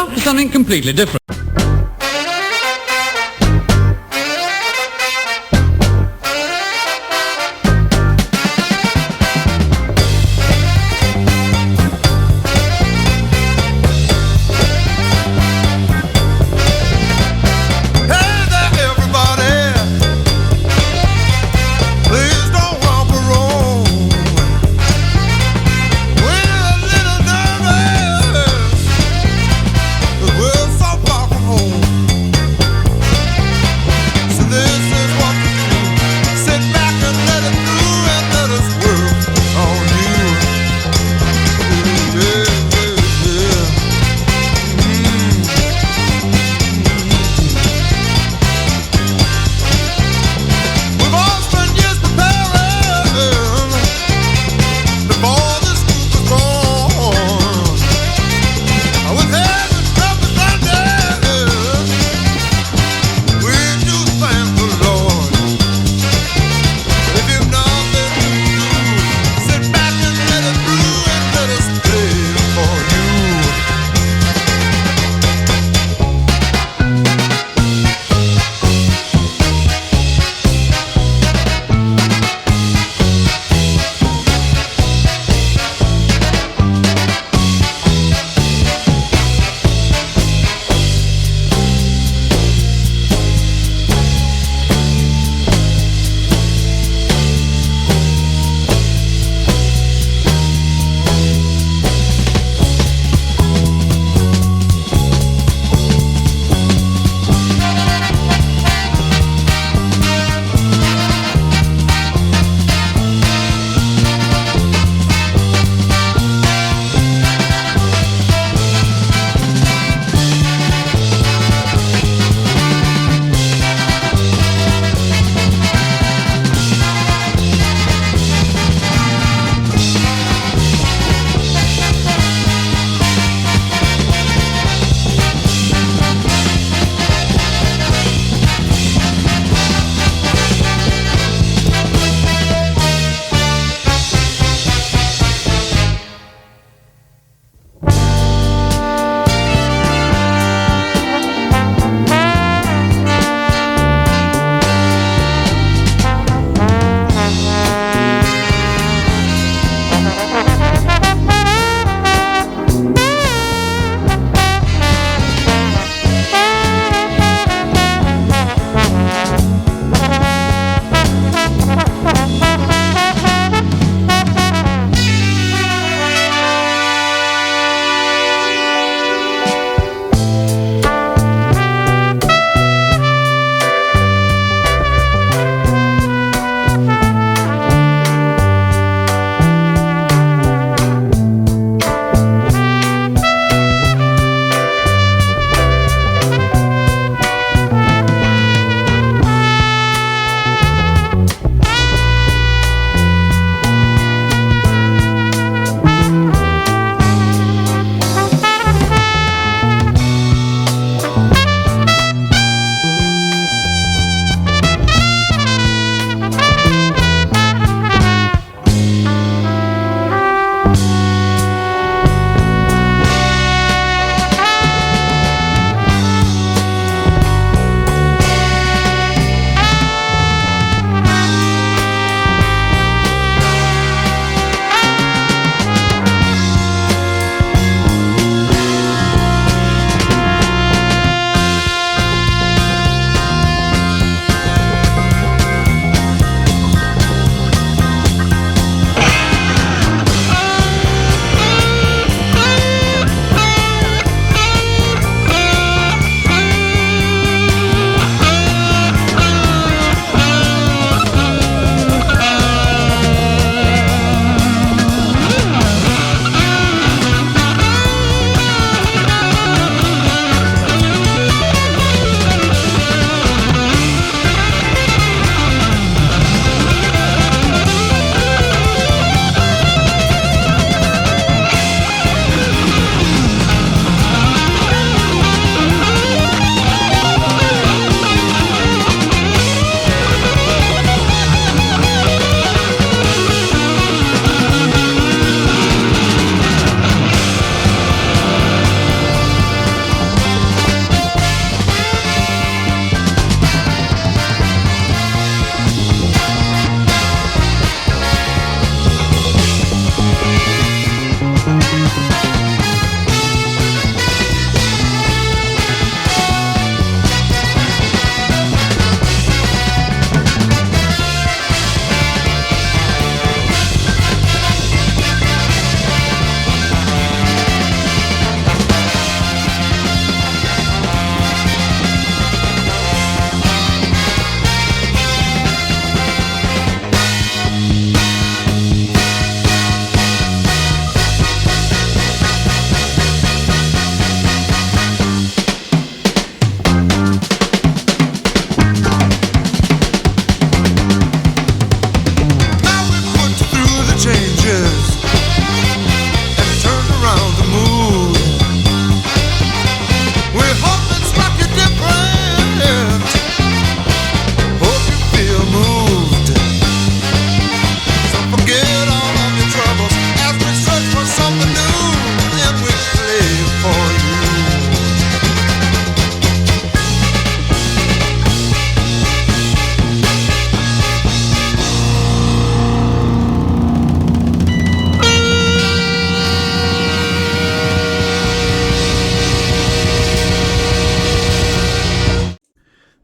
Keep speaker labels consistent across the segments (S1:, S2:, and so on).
S1: Now for something completely different.
S2: We're so far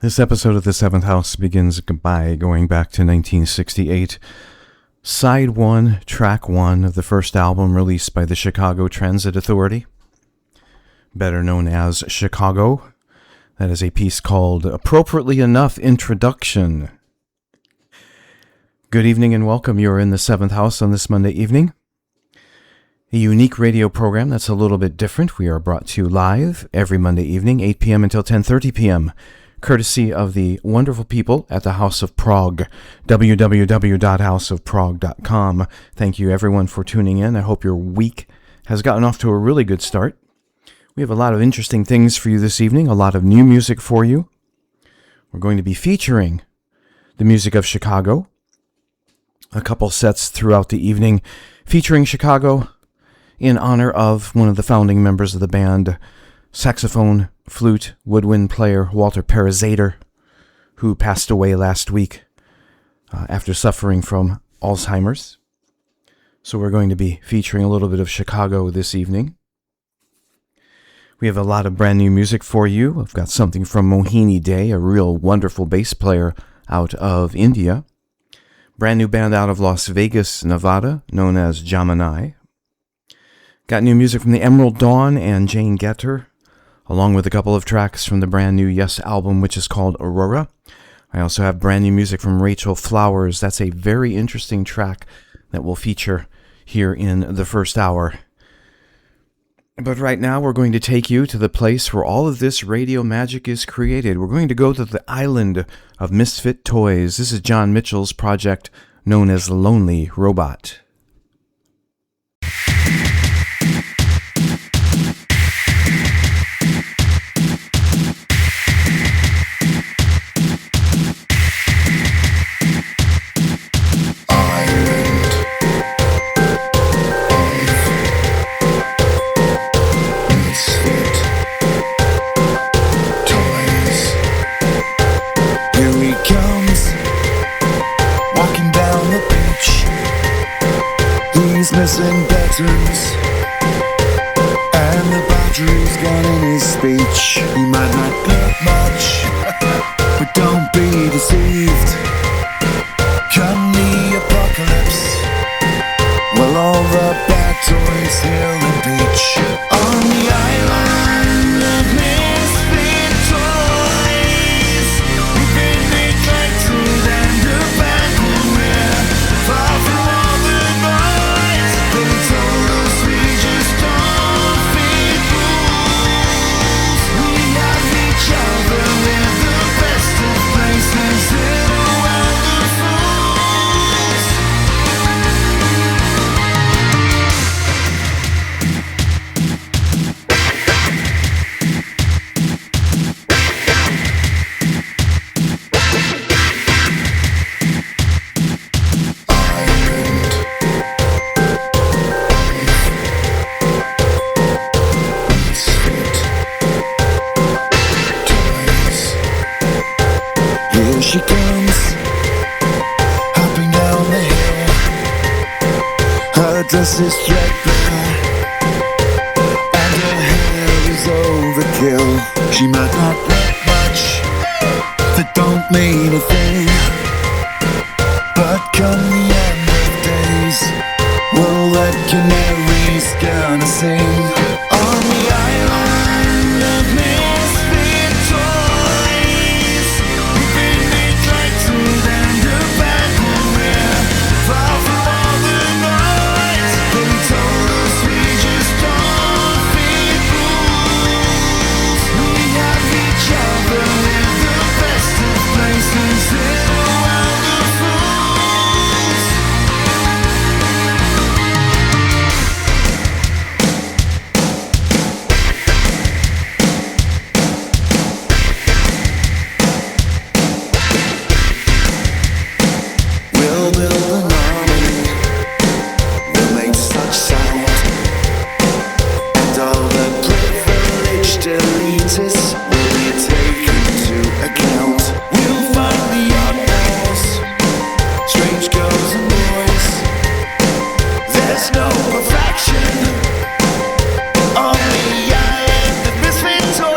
S1: This episode of The Seventh House begins by going back to 1968. Side 1, Track 1 of the first album released by the Chicago Transit Authority, better known as Chicago. That is a piece called Appropriately Enough Introduction. Good evening and welcome. You're in The Seventh House on this Monday evening. A unique radio program that's a little bit different. We are brought to you live every Monday evening, 8 p.m. until 10:30 p.m., courtesy of the wonderful people at the House of Prog, www.houseofprog.com. Thank you everyone for tuning in. I hope your week has gotten off to a really good start. We have a lot of interesting things for you this evening, a lot of new music for you. We're going to be featuring the music of Chicago, a couple sets throughout the evening featuring Chicago in honor of one of the founding members of the band, saxophone, flute, woodwind player Walter Perezader, who passed away last week after suffering from Alzheimer's. So we're going to be featuring a little bit of Chicago this evening. We have a lot of brand new music for you. I've got something from Mohini Day, a real wonderful bass player out of India. Brand new band out of Las Vegas, Nevada, known as Jaminai. Got new music from the Emerald Dawn and Jane Getter, along with a couple of tracks from the brand new Yes album, which is called Aurora. I also have brand new music from Rachel Flowers. That's a very interesting track that we'll feature here in the first hour. But right now, we're going to take you to the place where all of this radio magic is created. We're going to go to the island of Misfit Toys. This is John Mitchell's project known as Lonely Robot.
S2: Missing buttons, and the battery's gone in his speech. He might not look much, but don't be deceived. Come the apocalypse, well, all the bad toys he'll impeach. On the island of misfit toys, we've been neglected and abandoned. We're far from all the boys. They told us we just don't fit rules. We have each other in the best of places in a world of fools. Here she comes, hopping down the hill. Her dress is threadbare, and her hair is overkill. She might not look much, that don't mean a thing. But come the end of days, well, that canary's gonna sing. On the island of misfit toys, we've been neglected and abandoned. We're far from all the noise. They told us we just don't fit rules. We have each other in the best of places in a world of fools. We'll build an army, we'll make such sound, and all the privileged elitists will be taken to account. We'll find the outlaws, strange girls and boys. There's no perfection on the island of misfit toys.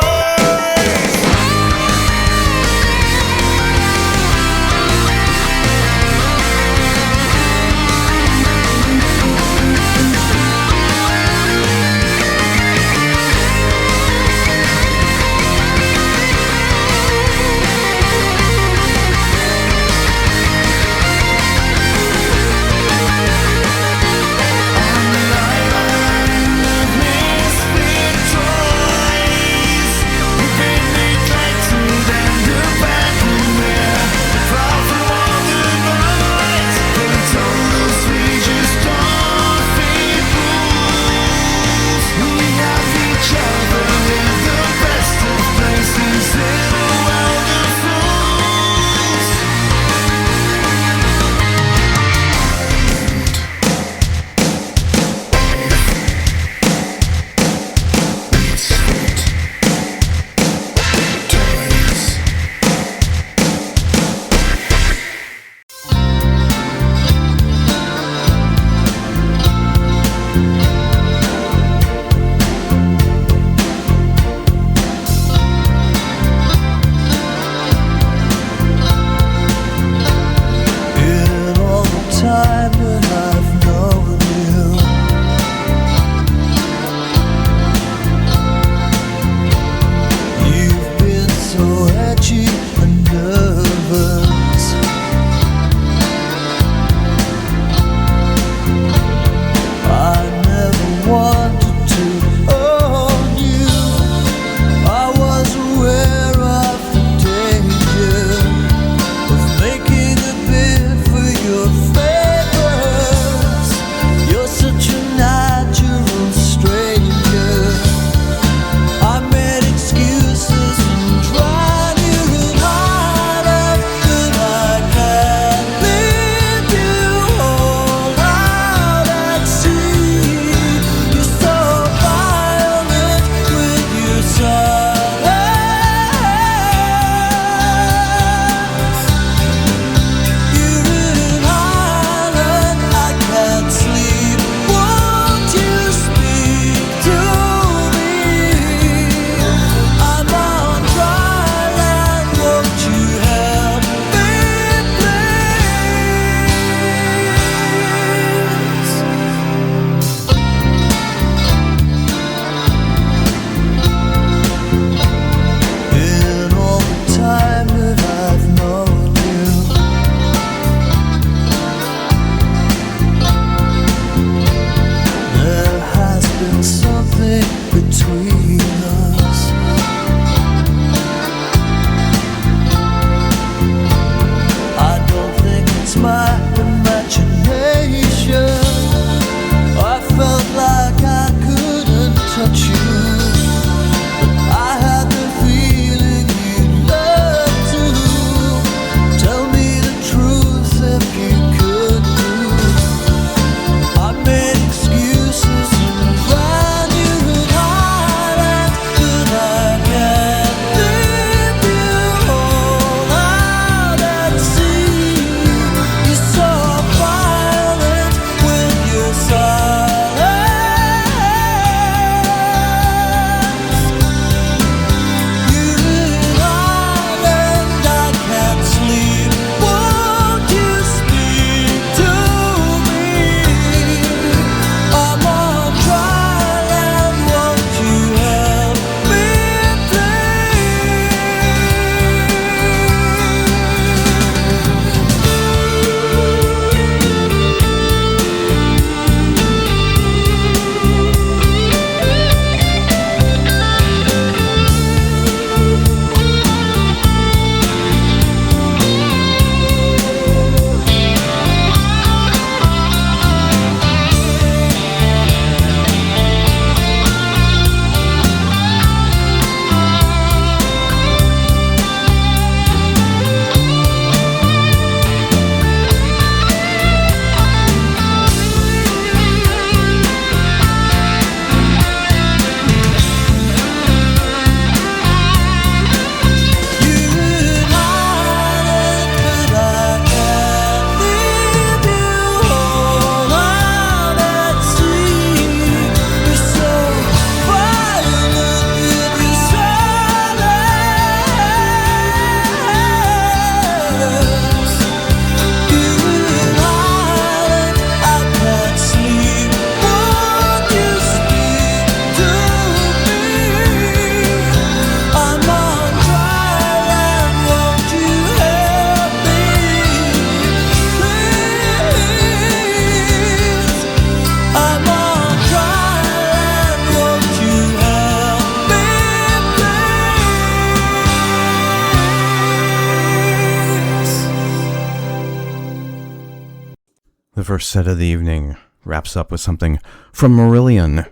S1: first set of the evening wraps up with something from Marillion.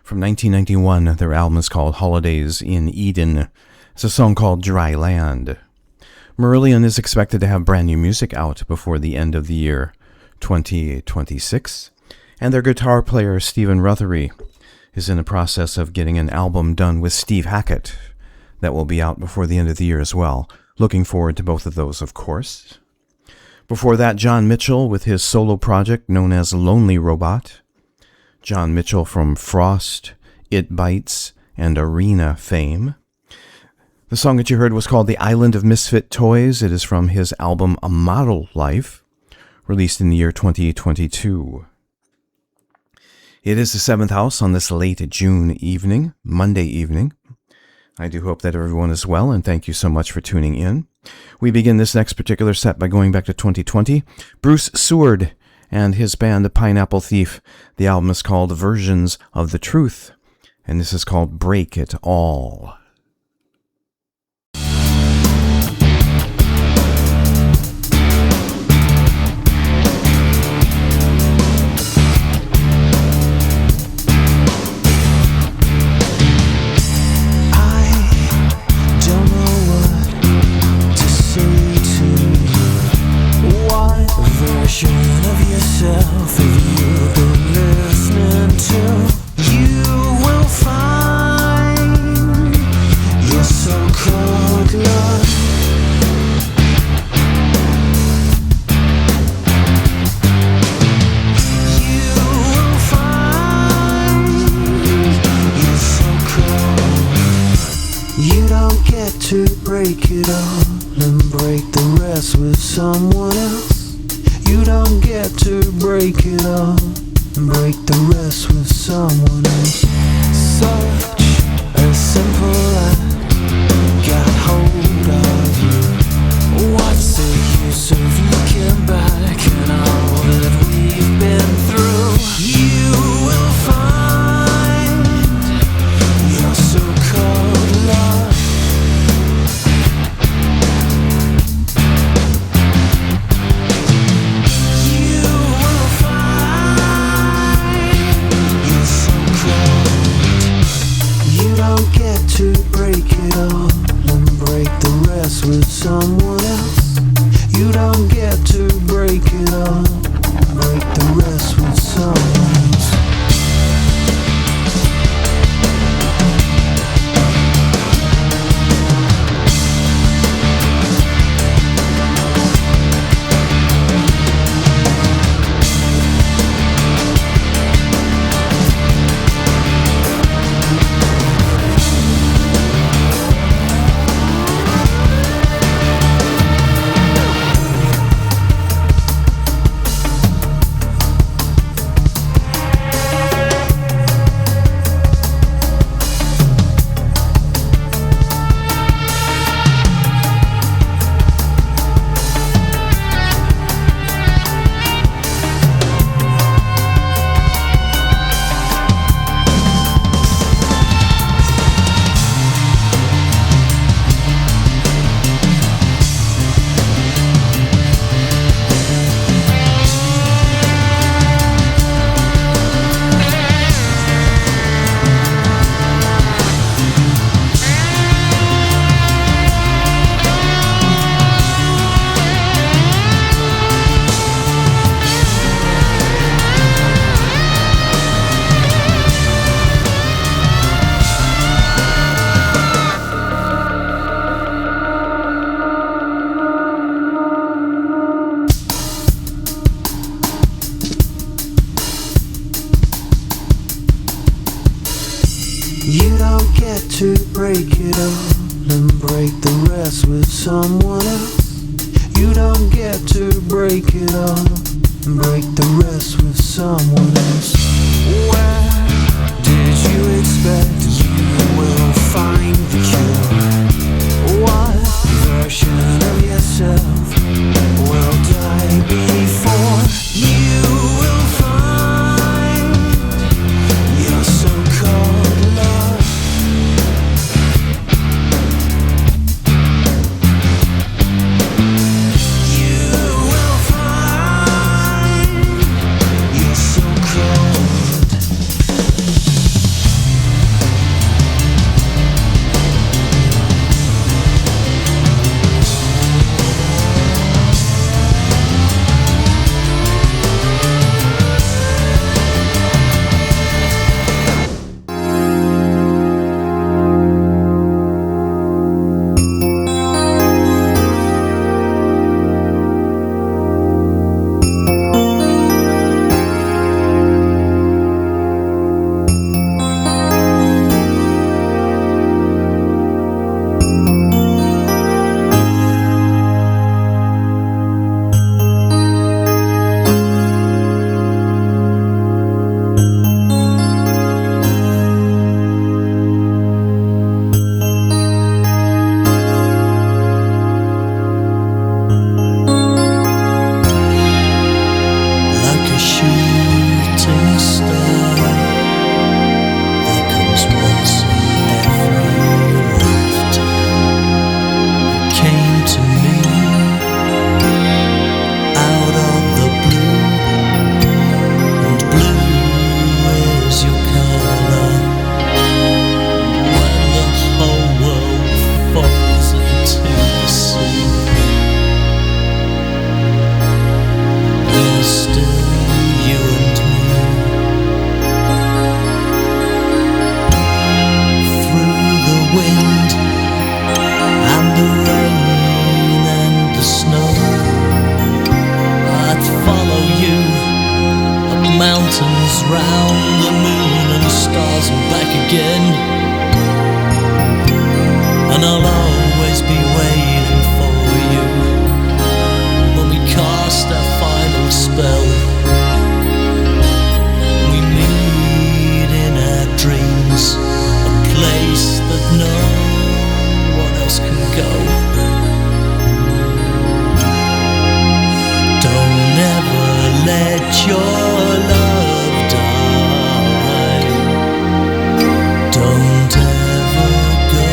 S1: From 1991, their album is called Holidays in Eden. It's a song called Dry Land. Marillion is expected to have brand new music out before the end of the year 2026, and their guitar player Stephen Rothery is in the process of getting an album done with Steve Hackett that will be out before the end of the year as well. Looking forward to both of those, of course. Before that, John Mitchell with his solo project known as Lonely Robot. John Mitchell from Frost, It Bites, and Arena fame. The song that you heard was called The Island of Misfit Toys. It is from his album A Model Life, released in the year 2022. It is the 7th house on this late June evening, Monday evening. I do hope that everyone is well, and thank you so much for tuning in. We begin this next particular set by going back to 2020. Bruce Seward and his band Pineapple Thief. The album is called Versions of the Truth, and this is called Break It All.
S2: Of yourself, if you've been listening to, you will find your so-called love. You will find your so-called. You don't get to break it all and break the rest with someone else. You don't get to break it all and break the rest with someone else. Such a simple act got hold of you. What's the use of looking back and all that we've been through? You will find your so-called love. To break it all and break the rest with someone else. You don't get to break it all, break the rest with someone else. To break it all and break the rest with someone else. You don't get to break it all and break the rest with someone else. Where did you expect you will find the cure? What version of yourself will die before you will find your so-called love? You will find
S3: and I'll always be waiting for you. When we cast our final spell, we meet in our dreams, a place that no one else can go. Don't ever let your love die. Don't ever go.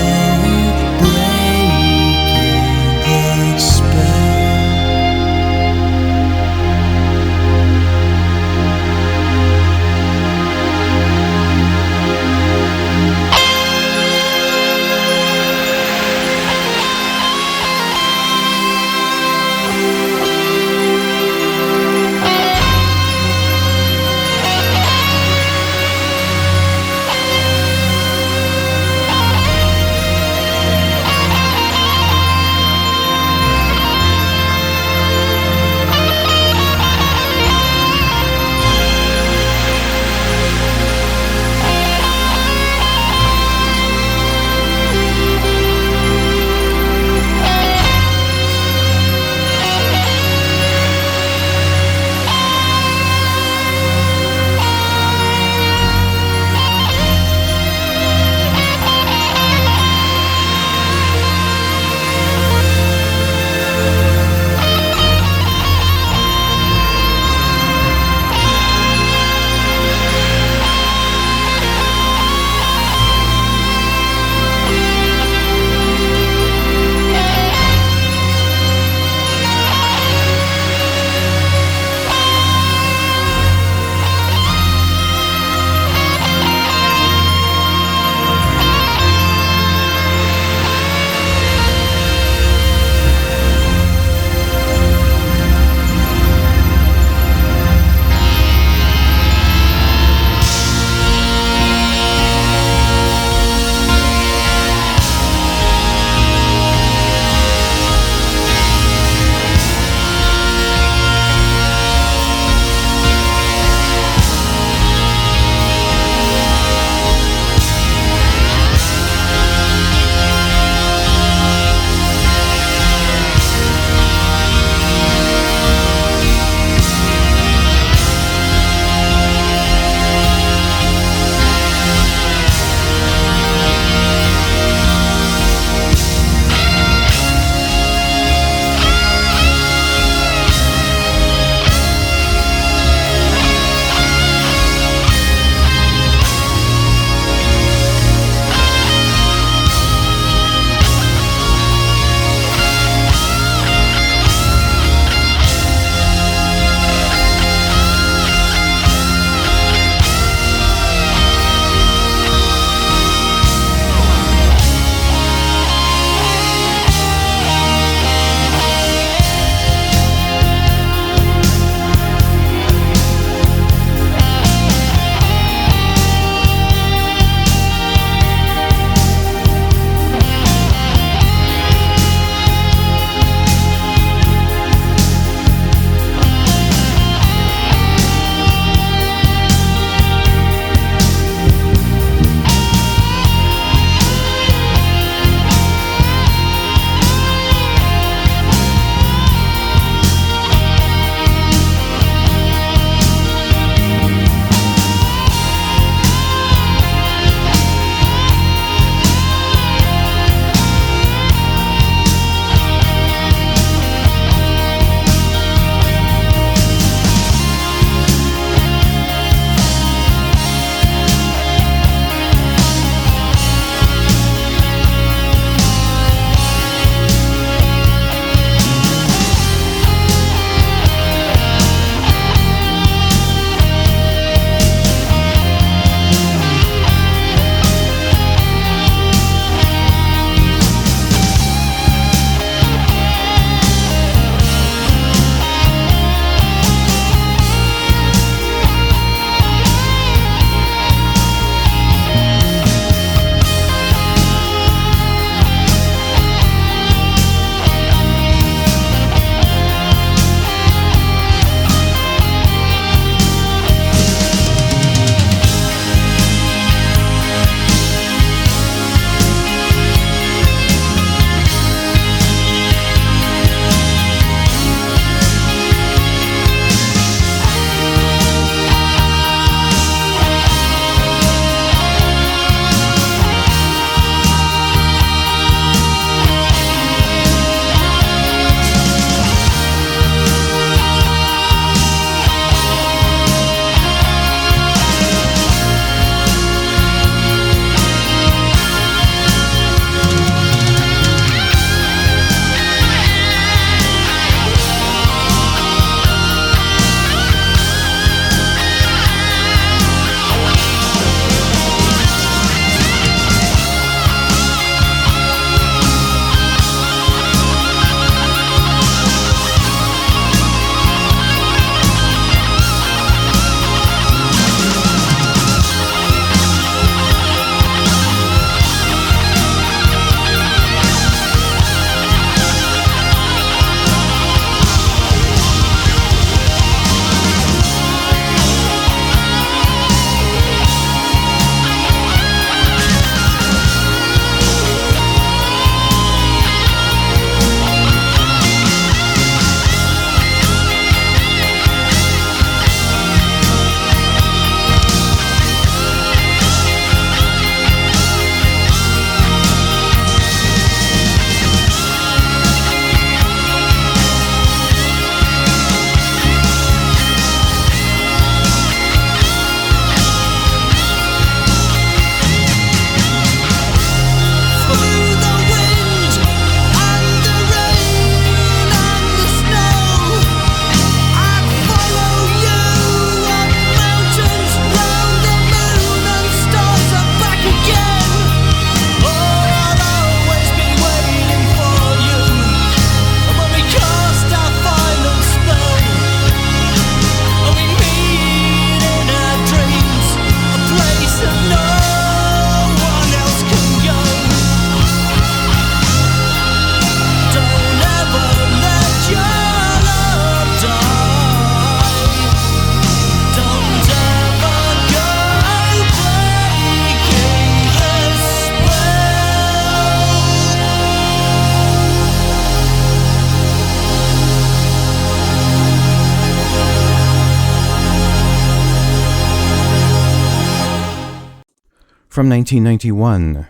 S1: From 1991,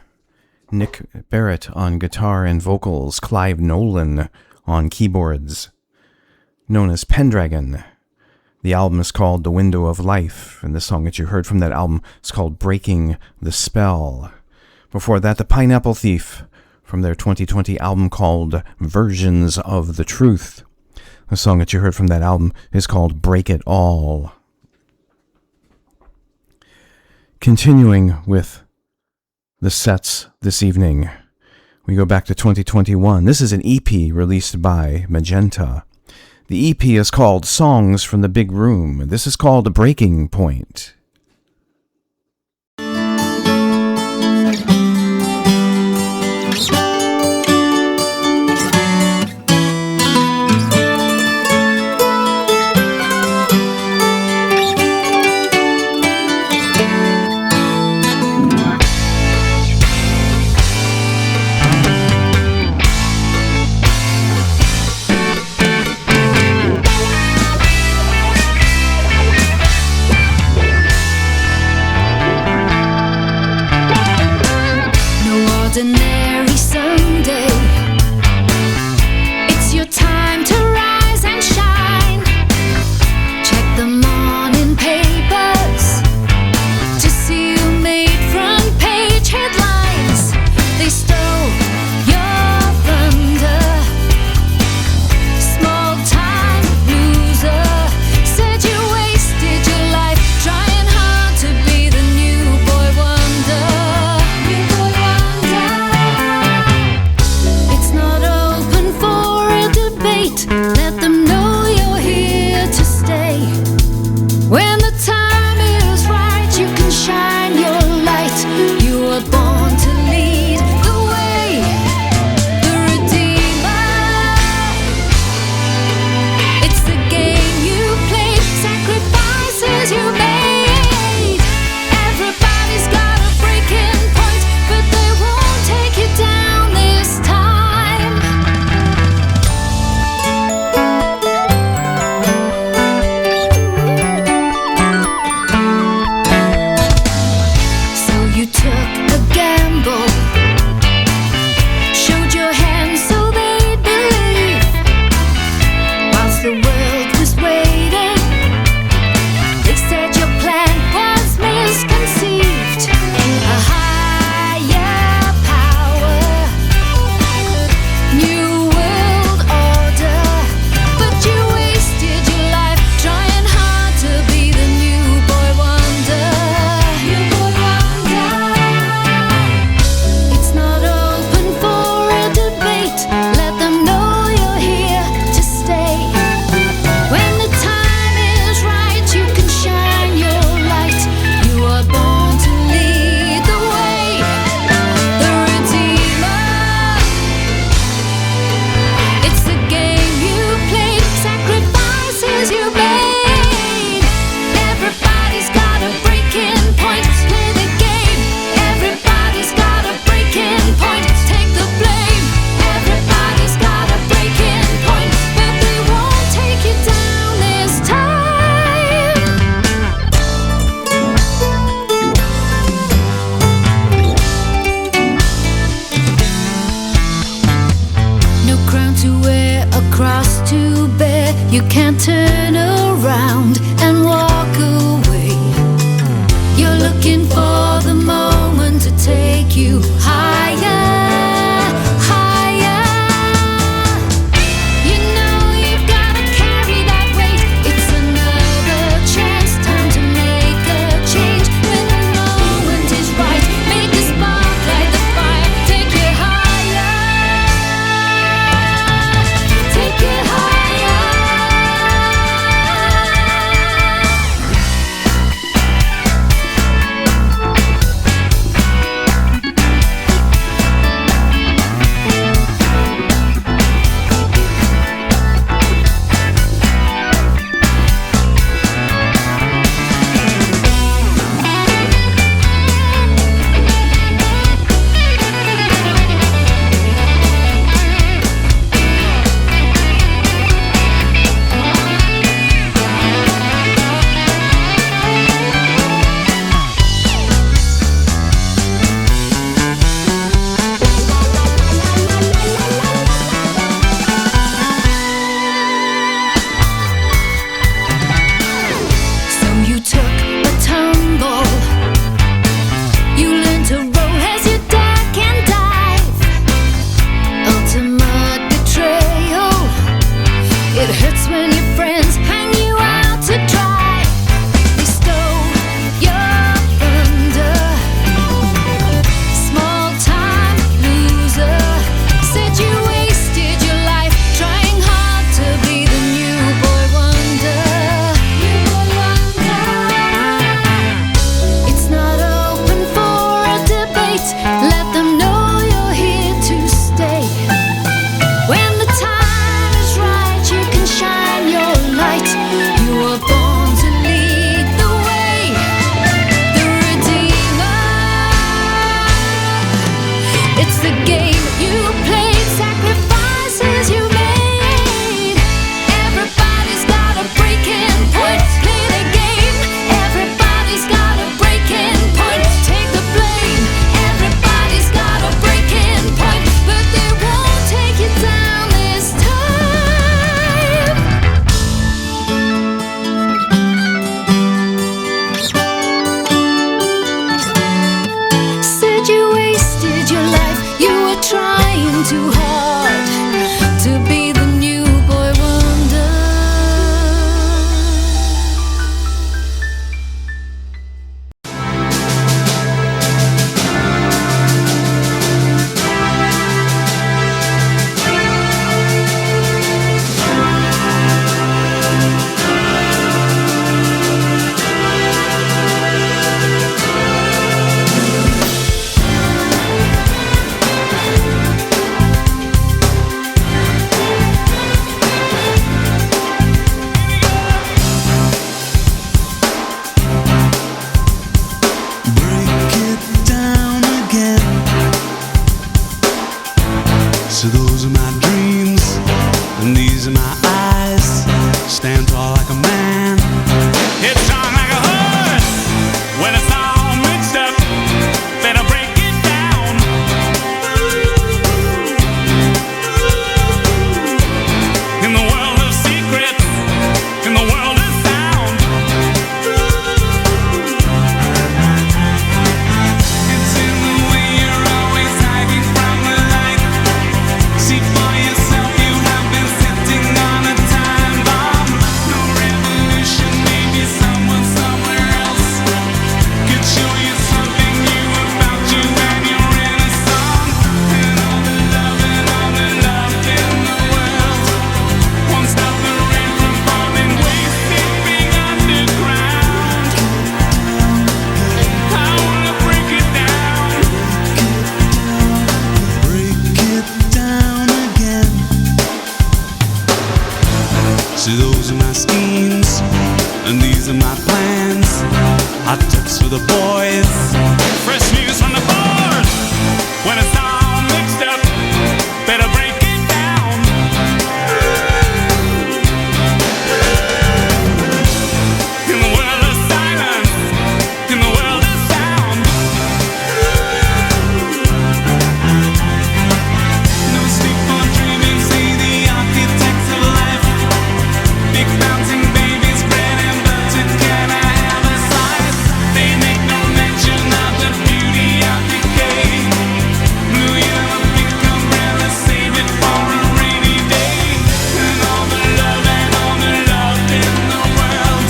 S1: Nick Barrett on guitar and vocals, Clive Nolan on keyboards, known as Pendragon. The album is called The Window of Life, and the song that you heard from that album is called Breaking the Spell. Before that, The Pineapple Thief, from their 2020 album called Versions of the Truth. The song that you heard from that album is called Break It All. Continuing with the sets this evening, we go back to 2021. This is an EP released by Magenta. The EP is called Songs from the Big Room. This is called Breaking Point.
S4: Ordinary Sunday, it's your time to rise and shine. Check the morning papers to see you made front page headlines. They stole your thunder, small time loser. Said you wasted your life trying hard to be the new boy wonder. Let them know you're here to stay. When the time is right, you can shine your light. You were born to lead the way, the Redeemer. It's the game you played, sacrifices you made. Everybody's got a breaking point, but they won't take you down this time. You took a gamble, showed your hand so they'd believe. Whilst the world was waiting, they said your plan was misconceived. A higher power, new world order, but you wasted your life trying hard to be the new boy wonder. New boy wonder. It's not open for a debate. Let them know you're here to stay. When the time is right, you can shine your light. You are born to lead the way, the Redeemer. It's the game you played, sacrifices you made. Everybody's got a breaking point. Play the game. Everybody's got a breaking point. Take the blame. Everybody's got a breaking point, but they won't take you down this time. No crown to wear, a cross to bear. You can't turn around and walk away. You're looking for the moment to take you higher, higher. You know you've gotta carry that weight. It's another chance, time to make a change. When the moment is right, make a spark, light the fire. Take it higher, take it higher.
S5: So those are my dreams, and these are my eyes. Stand tall like a man, hit strong like a horse. When it's all mixed up, then I break it down. In the world of secrets, in the world of sound. It's in the way you're always hiding from the light. See for yourself, you have been sitting on a time bomb. No revolution, maybe someone somewhere else could show you something new about you and your inner song. And all the love in the world won't stop the rain from falling, wasting being underground. I wanna break it down. Break it down again. See, those are my schemes, and these are my plans. Hot tips for the boys, fresh news from the board. When it's all mixed up, better break it down. In the world of silence, in the world of sound. No sleep for dreaming, say the architects of life. Big bouncing babies, bread and butter, can I have a slice? They make no mention of the beauty of decay. Blue, yellow, pink umbrella, save it for a rainy day. And all the love in the world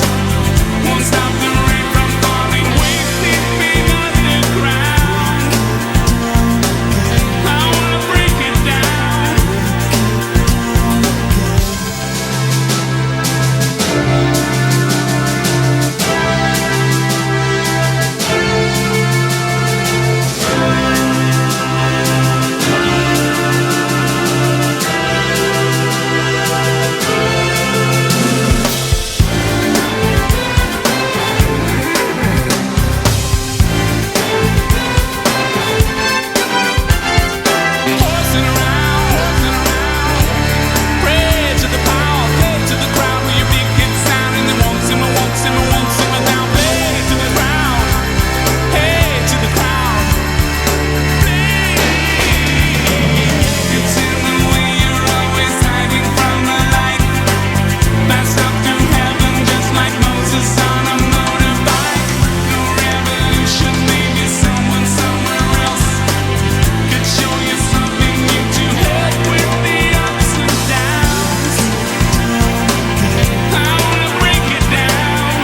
S5: won't stop the rain from falling, wasting being underground. I wanna break it down. Horsing around, pray to the power, pay to the crowd with your big hit sound, and they won't simmer down, play to the ground, hey to the crowd, play. It's in the way you're always hiding from the light. Passed up to heaven just like Moses on a motorbike. No revolution, maybe someone somewhere else could show you something new to head with the ups and downs. I wanna break it down.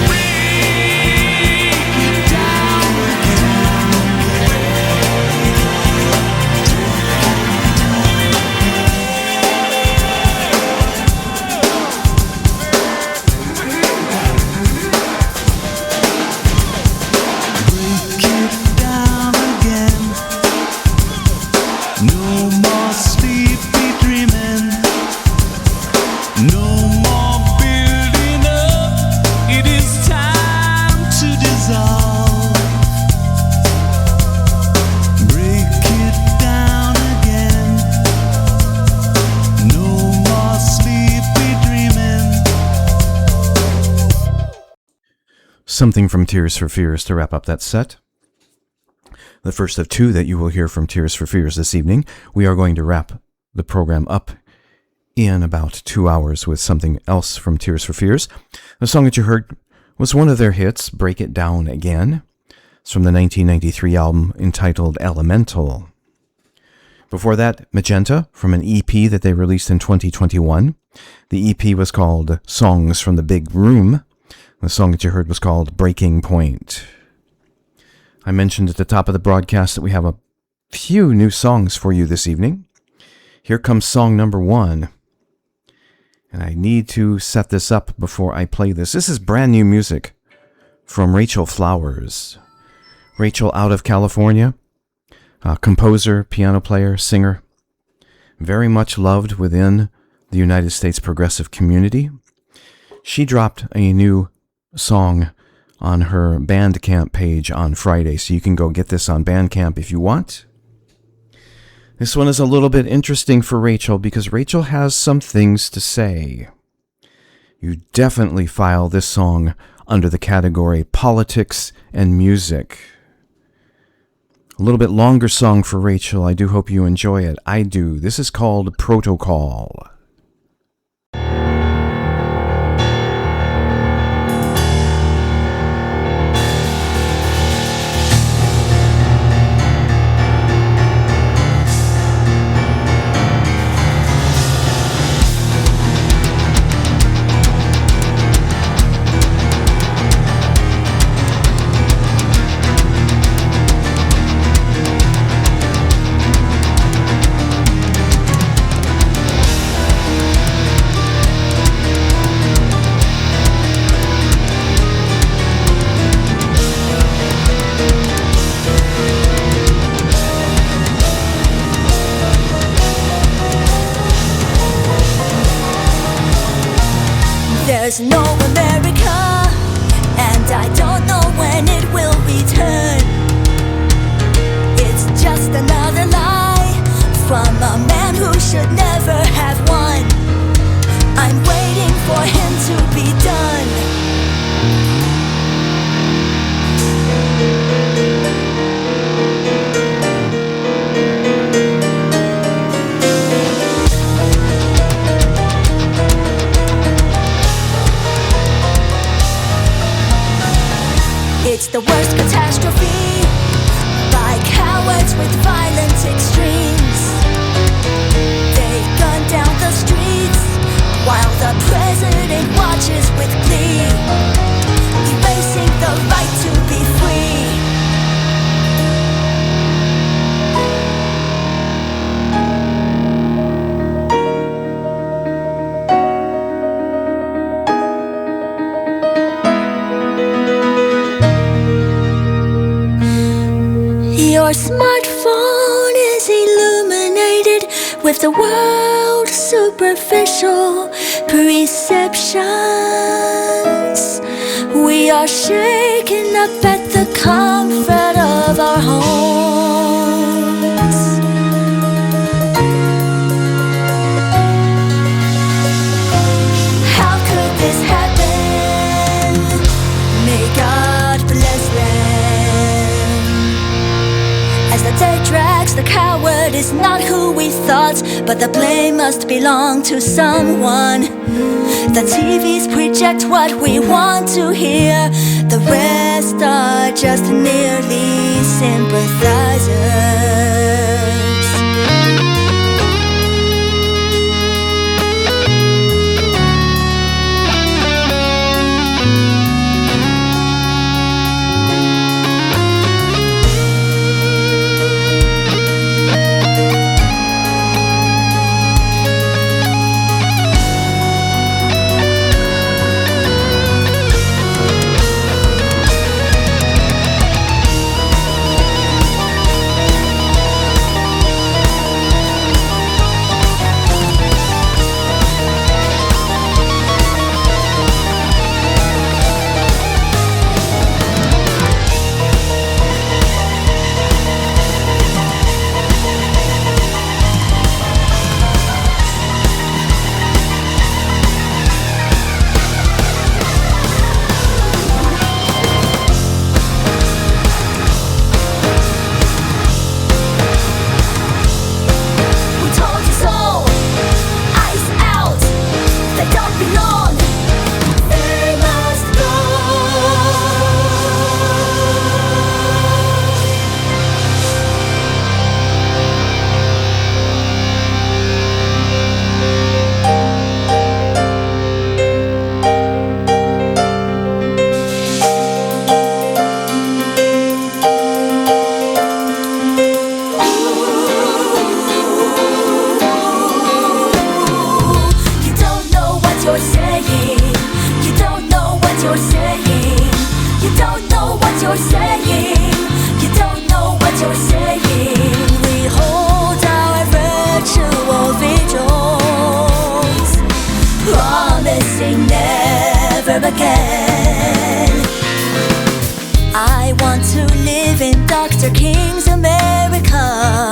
S5: Break it down Break it down again. No more sleepy dreaming. No more building up. It is time to dissolve. Break it down again. No more sleepy dreaming.
S1: Something from Tears for Fears to wrap up that set. The first of two that you will hear from Tears for Fears this evening. We are going to wrap the program up in about 2 hours with something else from Tears for Fears. The song that you heard was one of their hits, Break It Down Again. It's from the 1993 album entitled Elemental. Before that, Magenta, from an EP that they released in 2021. The EP was called Songs from the Big Room. The song that you heard was called Breaking Point. I mentioned at the top of the broadcast that we have a few new songs for you this evening. Here comes song number 1. And I need to set this up before I play this. This is brand new music from Rachel Flowers. Rachel out of California, composer, piano player, singer, very much loved within the United States progressive community. She dropped a new song on her Bandcamp page on Friday, so you can go get this on Bandcamp if you want. This one is a little bit interesting for Rachel because Rachel has some things to say. You definitely file this song under the category politics and music. A little bit longer song for Rachel. I do hope you enjoy it. I do. This is called Protocol.
S6: There's no America, and I don't know when it will return. It's just another lie from a man who should never have won. I'm waiting for him to be done. It's the worst catastrophe by cowards with violent extremes. They gun down the streets while the president watches with glee, erasing the right to be free. Your smartphone is illuminated with the world's superficial perceptions. We are shaken up at the comfort of our homes. How could this happen? May God bless them. As the day drags, the coward is not who we thought, but the blame must belong to someone. The TVs project what we want to hear. The rest are just merely sympathizers. Dr. King's America,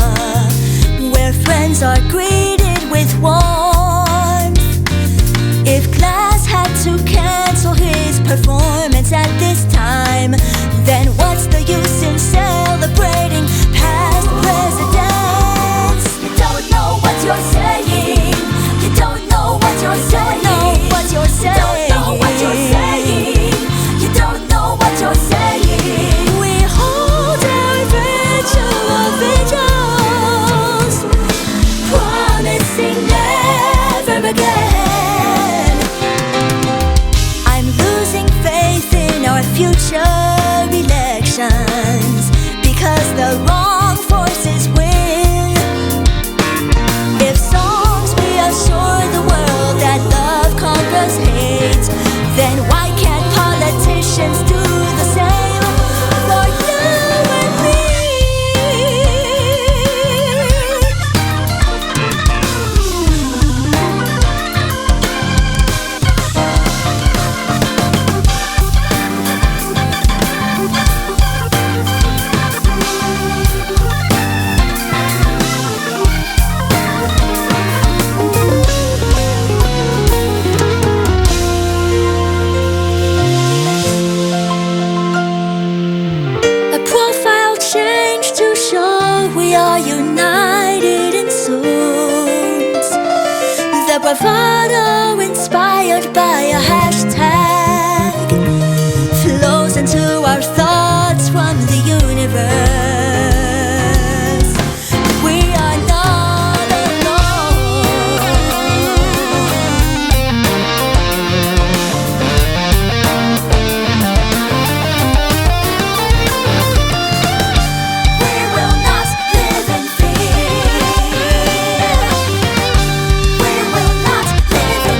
S6: the bravado inspired by a hashtag flows into our thoughts from the universe. We are not alone. We will not live in fear. We will not live in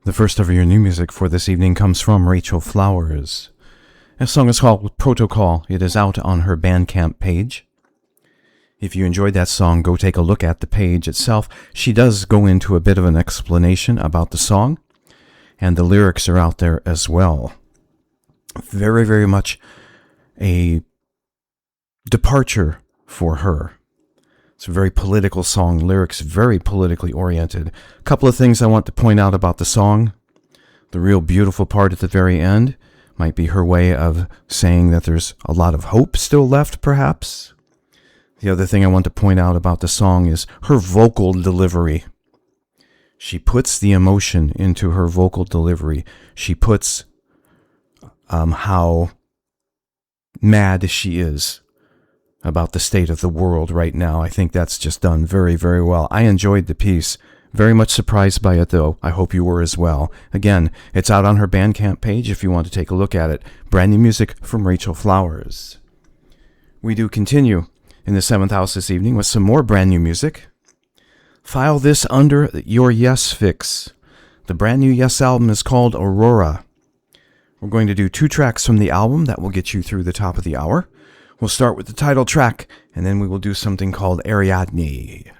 S1: The first of your new music for this evening comes from Rachel Flowers. This song is called Protocol. It is out on her Bandcamp page. If you enjoyed that song, go take a look at the page itself. She does go into a bit of an explanation about the song, and the lyrics are out there as well. Very, very much a departure for her. It's a very political song, lyrics very politically oriented. A couple of things I want to point out about the song. The real beautiful part at the very end might be her way of saying that there's a lot of hope still left, perhaps. The other thing I want to point out about the song is her vocal delivery. She puts the emotion into her vocal delivery. She puts how mad she is about the state of the world right now. I think that's just done very, very well. I enjoyed the piece Very much surprised by it, though. I hope you were as well. Again, it's out on her Bandcamp page if you want to take a look at it. Brand new music from Rachel Flowers. We do continue in the 7th house this evening with some more brand new music. File this under your Yes Fix. The brand new Yes album is called Aurora. We're going to do 2 tracks from the album that will get you through the top of the hour. We'll start with the title track, and then we will do something called Ariadne.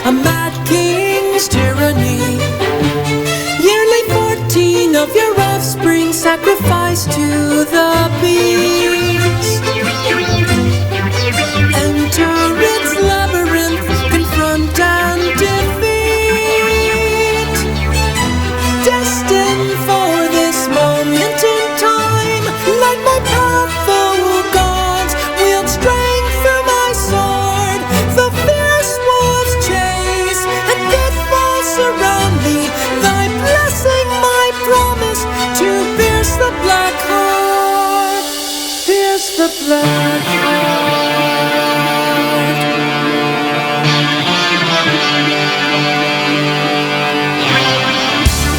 S7: a mad king's tyranny. Yearly 14 of your offspring sacrificed to the beast. Enter its labyrinth, confront and defeat. Destined for this moment in time, like my powerful gods, wield strength through my sword. The fierce wolves chase, and pitfalls surround me. Thy blessing, my promise, to pierce the black heart. Pierce the black heart.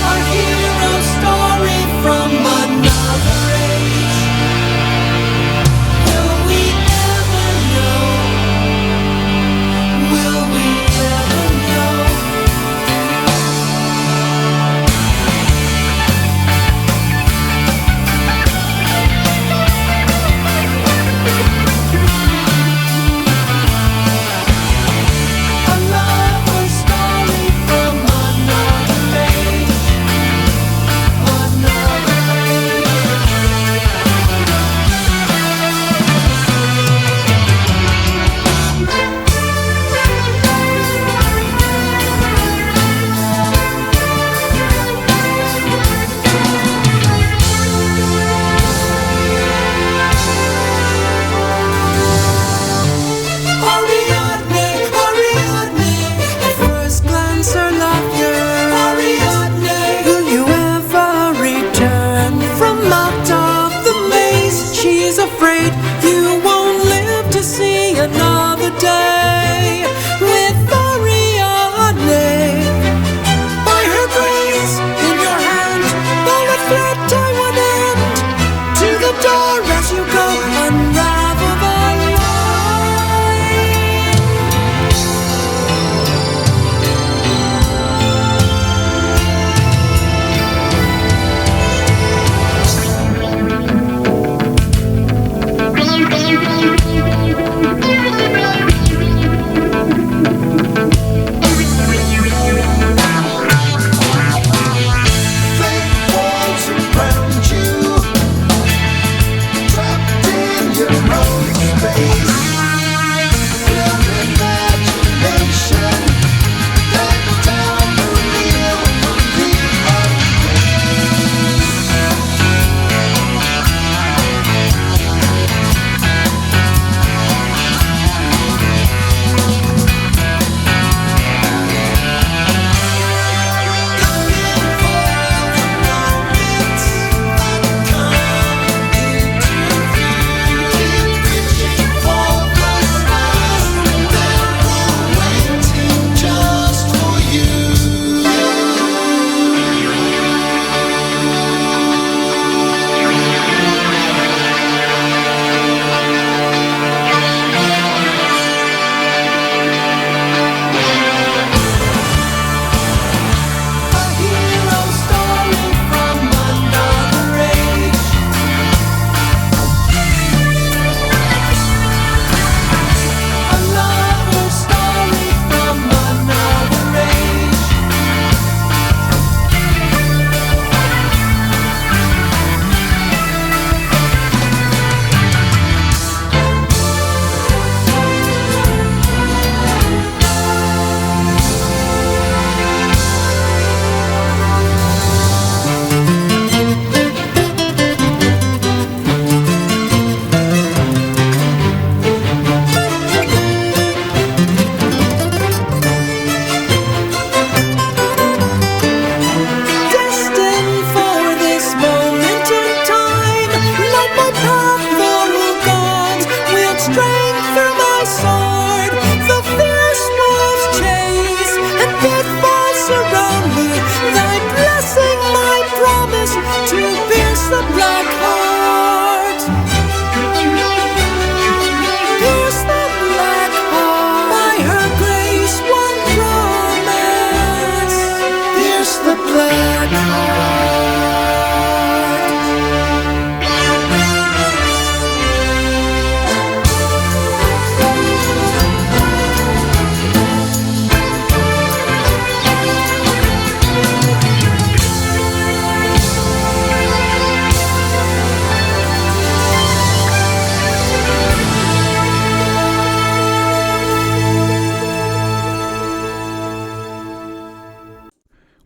S7: A hero story from another age. Will we ever know? Will we ever know?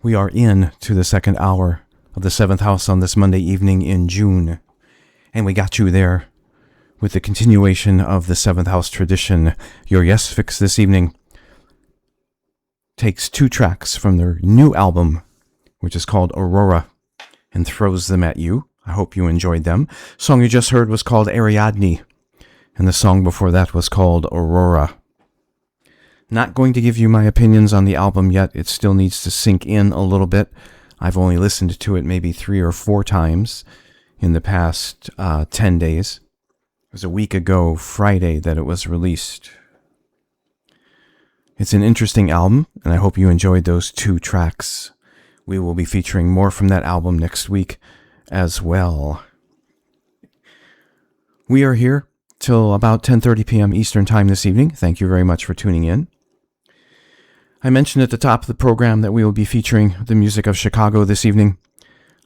S1: We are in to the second hour of the 7th house on this Monday evening in June. And we got you there with the continuation of the 7th house tradition. Your Yes Fix this evening takes 2 tracks from their new album, which is called Aurora, and throws them at you. I hope you enjoyed them. The song you just heard was called Ariadne, and the song before that was called Aurora. Not going to give you my opinions on the album yet. It still needs to sink in a little bit. I've only listened to it maybe 3 or 4 times in the past 10 days. It was a week ago, Friday, that it was released. It's an interesting album, and I hope you enjoyed those 2 tracks. We will be featuring more from that album next week as well. We are here till about 10:30 p.m. Eastern Time this evening. Thank you very much for tuning in. I mentioned at the top of the program that we will be featuring the music of Chicago this evening.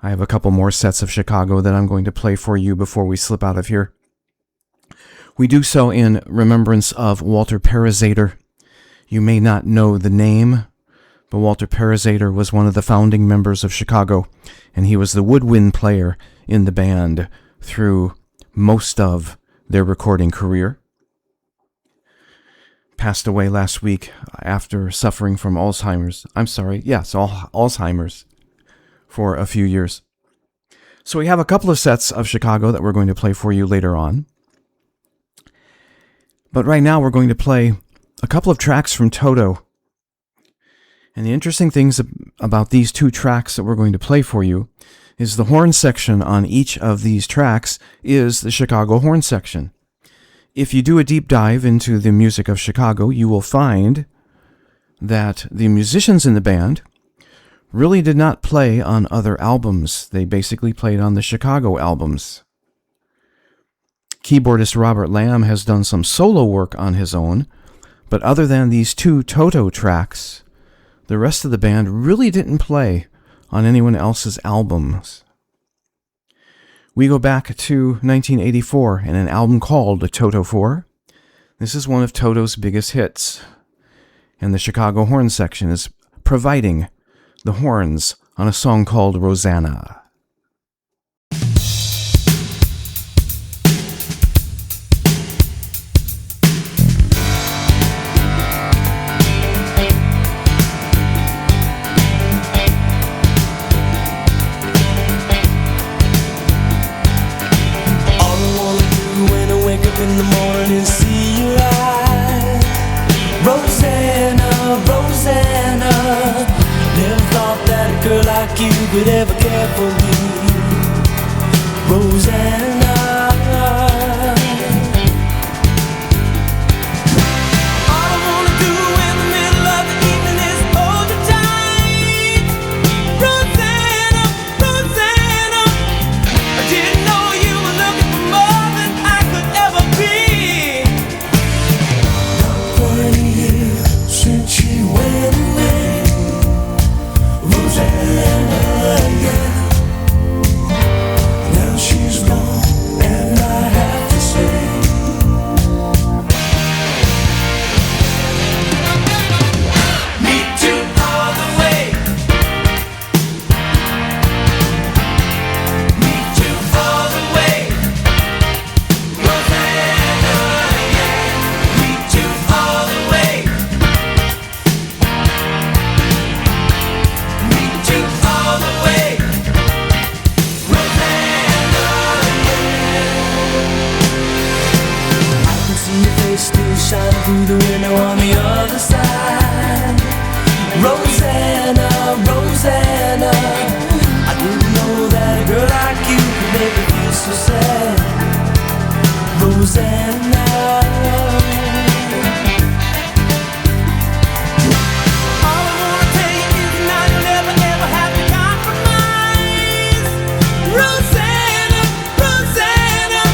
S1: I have a couple more sets of Chicago that I'm going to play for you before we slip out of here. We do so in remembrance of Walter Parazaider. You may not know the name, but Walter Parazaider was one of the founding members of Chicago, and he was the woodwind player in the band through most of their recording career. Passed away last week after suffering from Alzheimer's. Alzheimer's for a few years. So we have a couple of sets of Chicago that we're going to play for you later on. But right now we're going to play a couple of tracks from Toto. And the interesting things about these 2 tracks that we're going to play for you is the horn section on each of these tracks is the Chicago horn section. If you do a deep dive into the music of Chicago, you will find that the musicians in the band really did not play on other albums. They basically played on the Chicago albums. Keyboardist Robert Lamb has done some solo work on his own, but other than these 2 Toto tracks, the rest of the band really didn't play on anyone else's albums. We go back to 1984 and an album called Toto 4. This is one of Toto's biggest hits, and the Chicago horn section is providing the horns on a song called Rosanna.
S7: In the morning, see your eyes, Rosanna, Rosanna. Never thought that a girl like you could ever care for me, Rosanna. All I wanna do in the middle of the evening is hold you tight, Rosanna, Rosanna. I didn't know you were looking for more than I could ever be. Not 20 years since she went away, Rosanna, yeah. Now she's gone and I have to say, me too all the way, me too all the way, Rosanna, yeah. Me too all the way, me too all the way, Rosanna, yeah. I can see your face still shining through the window on the other side, Rosanna, Rosanna. I didn't know that a girl like you could make me feel so sad, Rosanna. All I wanna tell you is now you'll never ever have to compromise, Rosanna, Rosanna.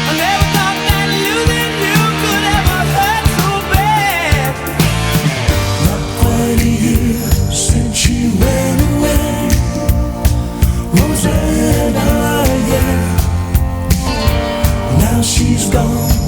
S7: I never thought that losing you could ever hurt so bad. Not 20 years since she went away, Rosanna, yeah. Now she's gone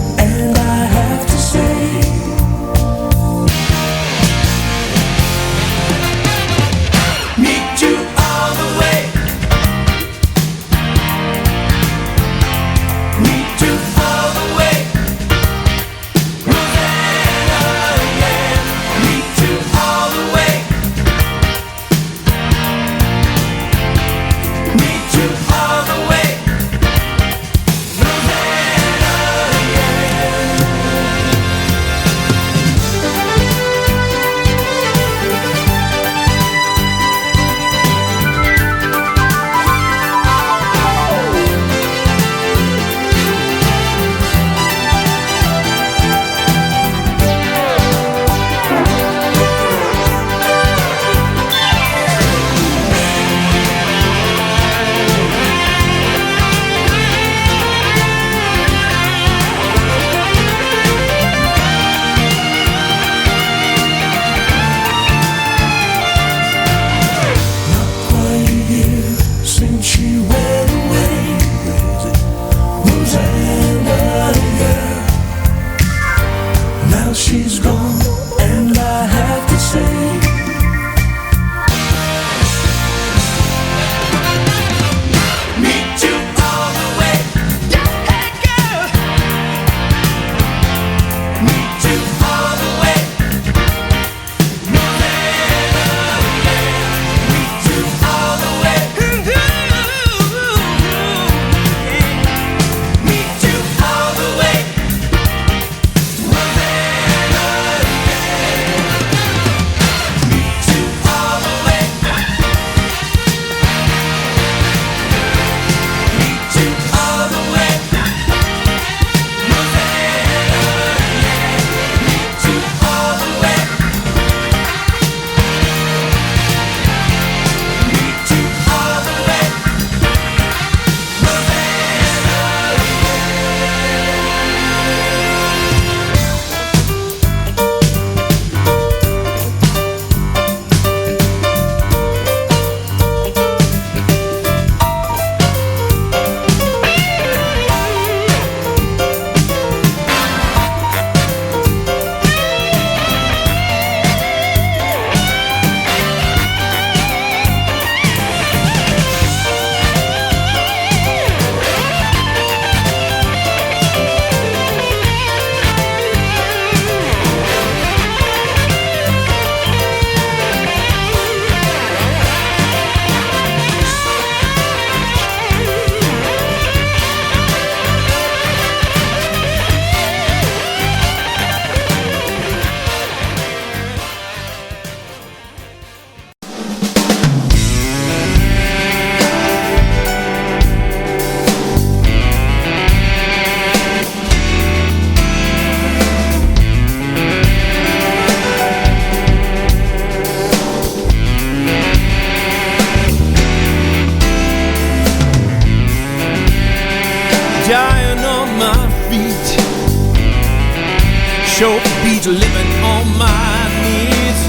S3: sure beats living on my knees.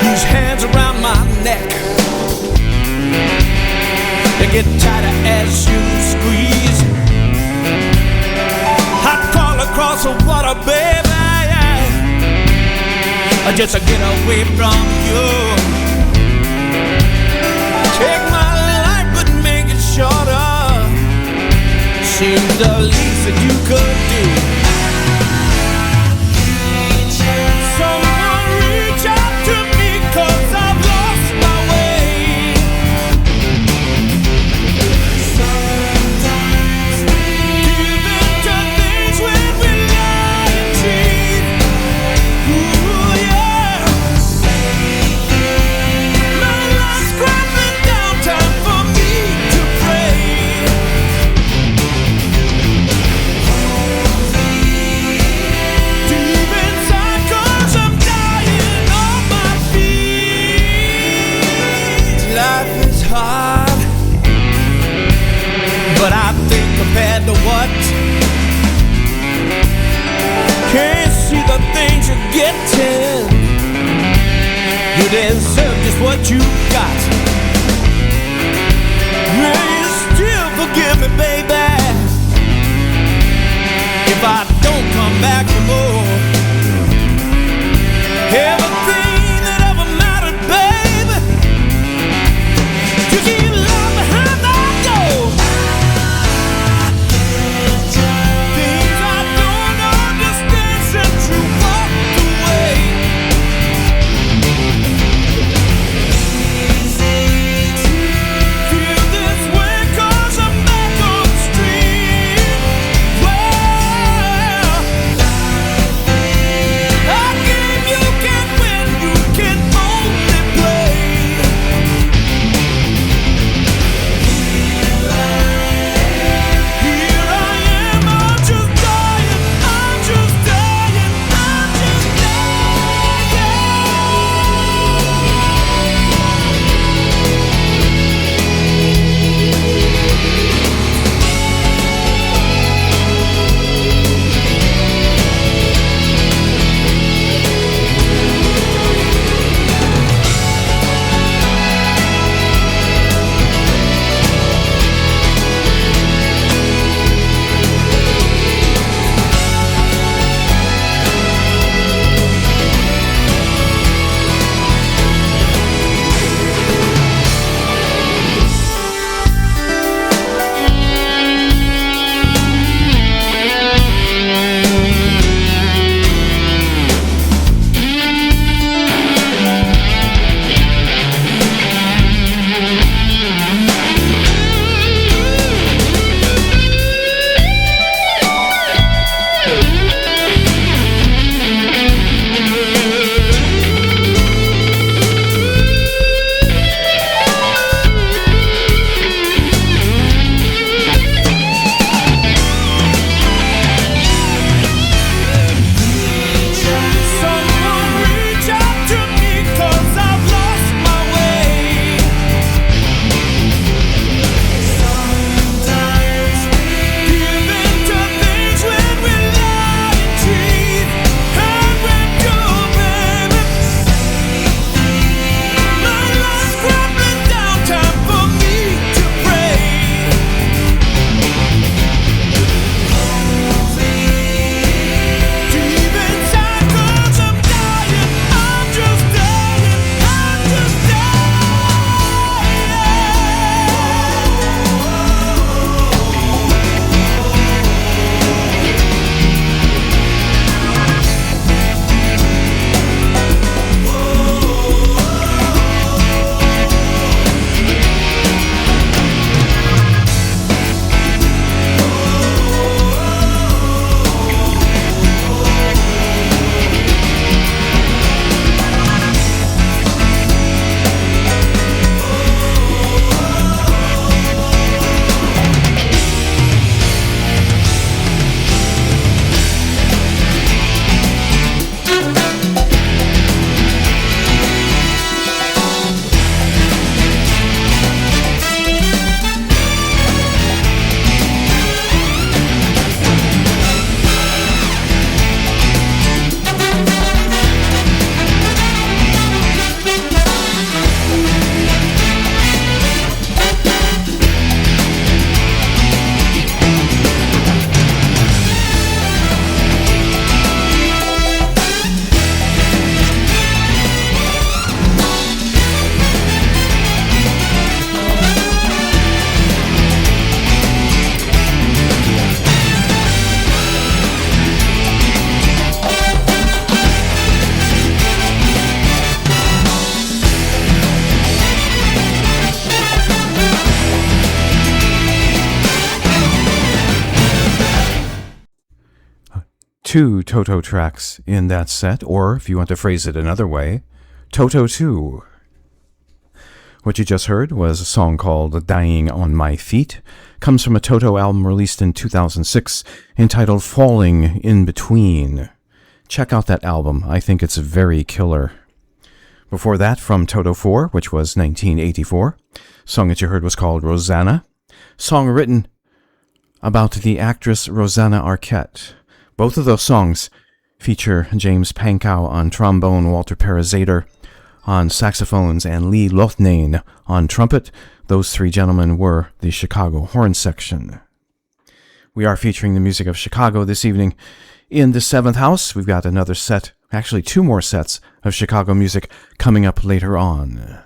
S3: These hands around my neck, they get tighter as you squeeze. Hot call across the water, baby, just to get away from you. Take my life but make it shorter, seems the least that you could do. Someone reach out to me, 'cause I've lost my way. Sometimes give into things when we lie and cheat. Ooh, yeah. My life's crumbling down, time for me to pray. Deep inside, 'cause I'm dying on my feet. Life is hard, but I think compared to what? Can't see the things you're getting. You deserve just what you got. Will you still forgive me, baby, if I don't come back for more? Everything that ever mattered, baby, you keep love behind that door. Things I don't understand since you walked away. Feel this way 'cause I'm back on the street. Well,
S1: 2 Toto tracks in that set, or if you want to phrase it another way, Toto 2. What you just heard was a song called Dying on My Feet. Comes from a Toto album released in 2006 entitled Falling in Between. Check out that album. I think it's very killer. Before that, from Toto 4, which was 1984, song that you heard was called Rosanna. Song written about the actress Rosanna Arquette. Both of those songs feature James Pankow on trombone, Walter Parazader on saxophones, and Lee Lothnane on trumpet. Those three gentlemen were the Chicago horn section. We are featuring the music of Chicago this evening. In the 7th house, we've got another set, actually 2 more sets of Chicago music coming up later on.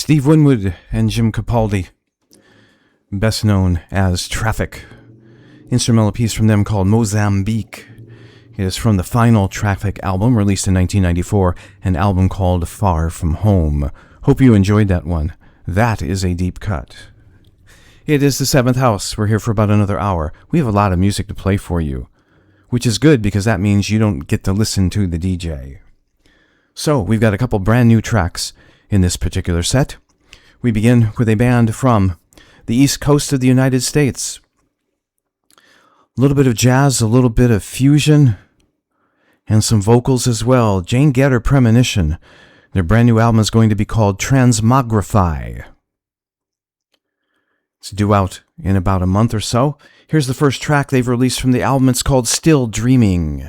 S1: Steve Winwood and Jim Capaldi, best known as Traffic. Instrumental piece from them called Mozambique. It is from the final Traffic album released in 1994, an album called Far From Home. Hope you enjoyed that one. That is a deep cut. It is the 7th house. We're here for about another hour. We have a lot of music to play for you, which is good because that means you don't get to listen to the DJ. So, we've got a couple brand new tracks in this particular set. We begin with a band from the East Coast of the United States. A little bit of jazz, a little bit of fusion, and some vocals as well. Jane Getter Premonition. Their brand new album is going to be called Transmogrify. It's due out in about a month or so. Here's the first track they've released from the album. It's called Still Dreaming.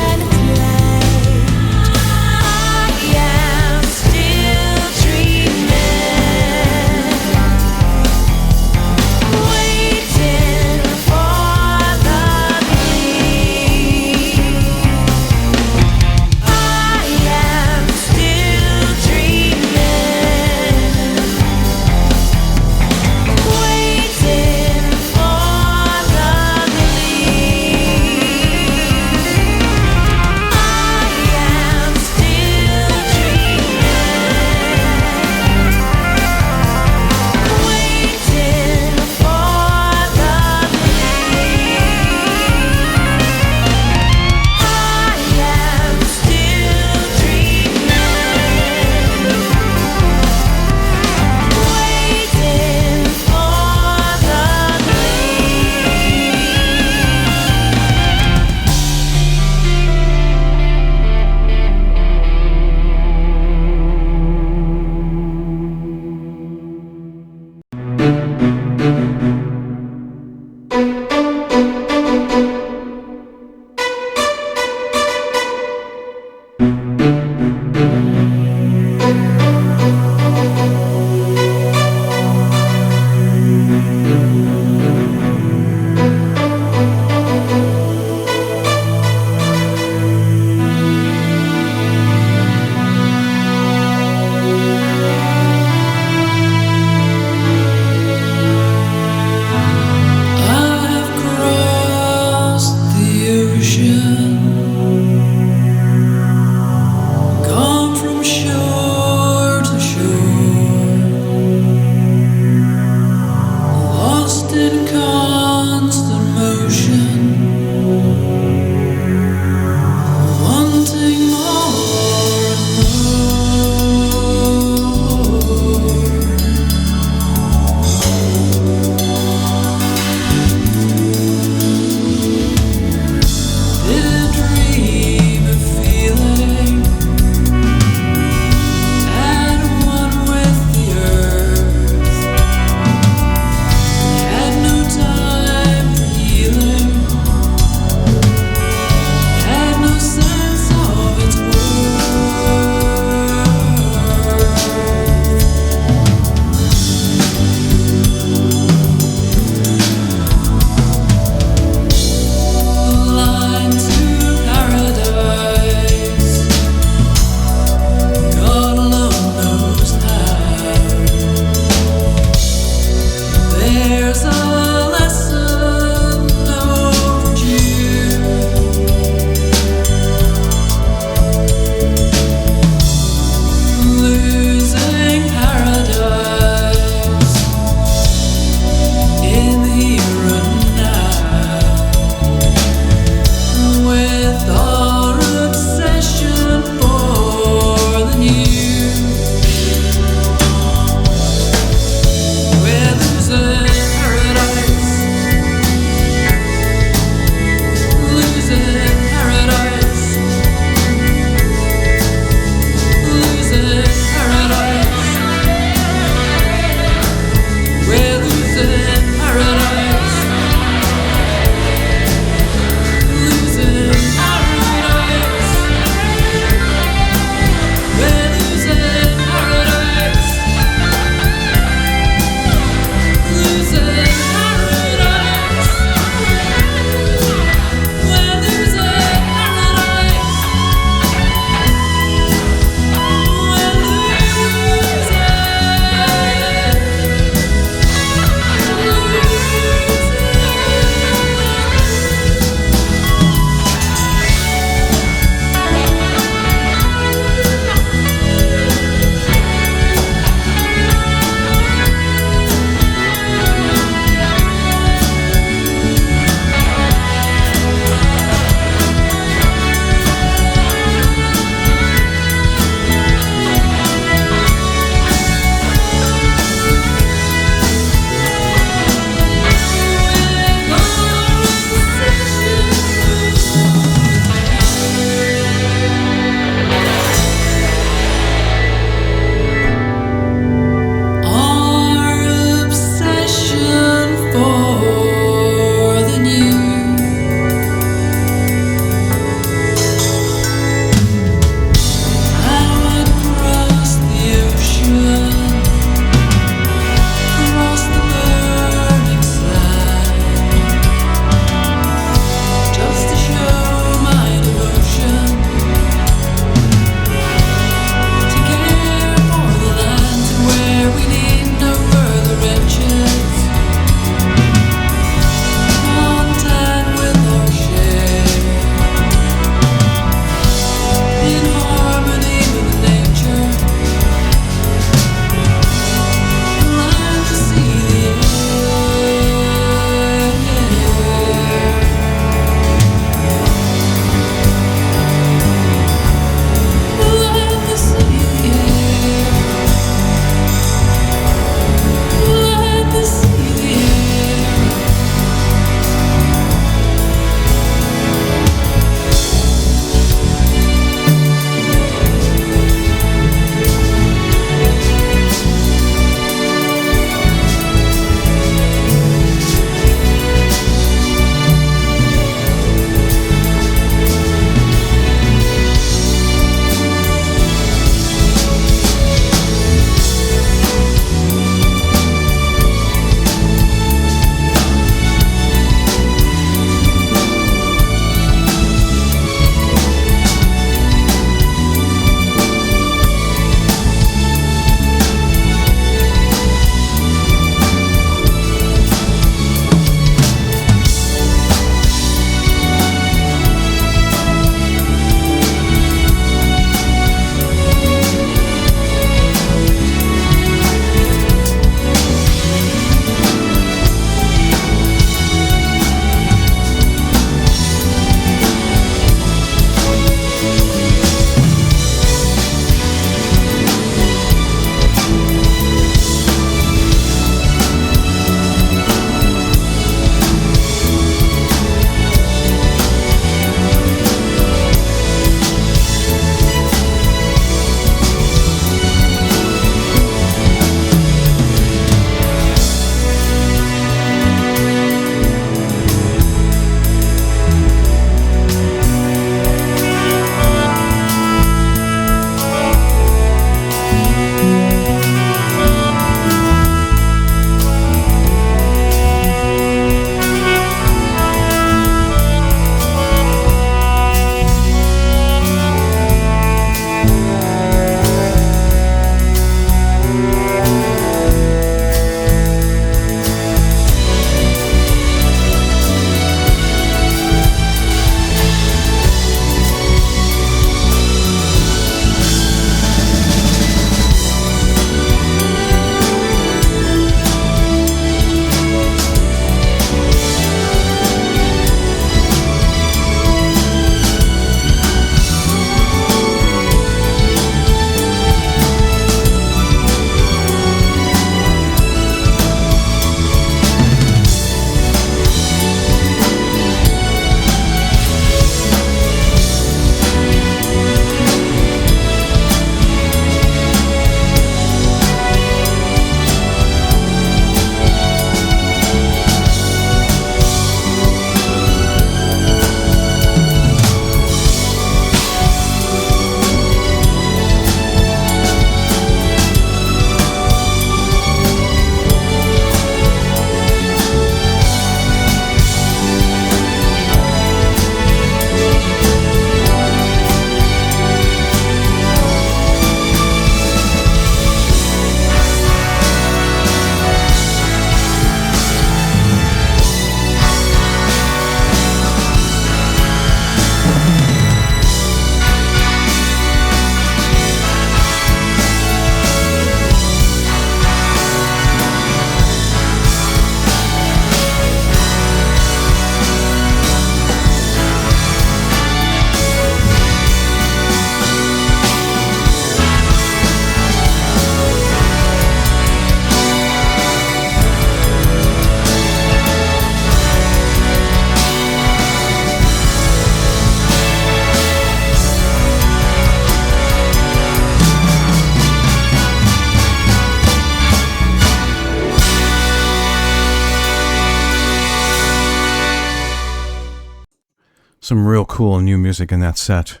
S1: Some real cool new music in that set.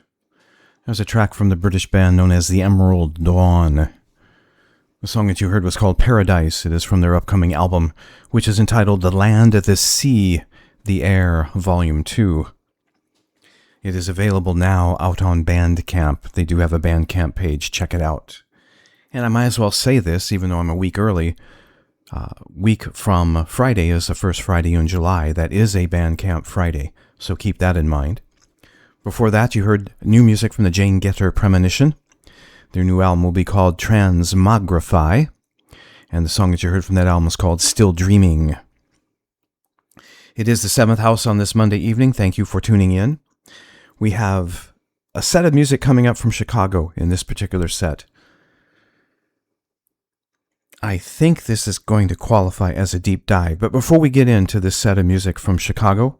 S1: There's a track from the British band known as the Emerald Dawn. The song that you heard was called Paradise. It is from their upcoming album, which is entitled The Land, the Sea, the Air, Volume 2. It is available now out on Bandcamp. They do have a Bandcamp page. Check it out. And I might as well say this, even though I'm a week early. Week from Friday is the first Friday in July. That is a Bandcamp Friday, so keep that in mind. Before that, you heard new music from the Jane Getter Premonition. Their new album will be called Transmogrify, and the song that you heard from that album is called Still Dreaming. It is the 7th house on this Monday evening. Thank you for tuning in. We have a set of music coming up from Chicago in this particular set. I think this is going to qualify as a deep dive, but before we get into this set of music from Chicago,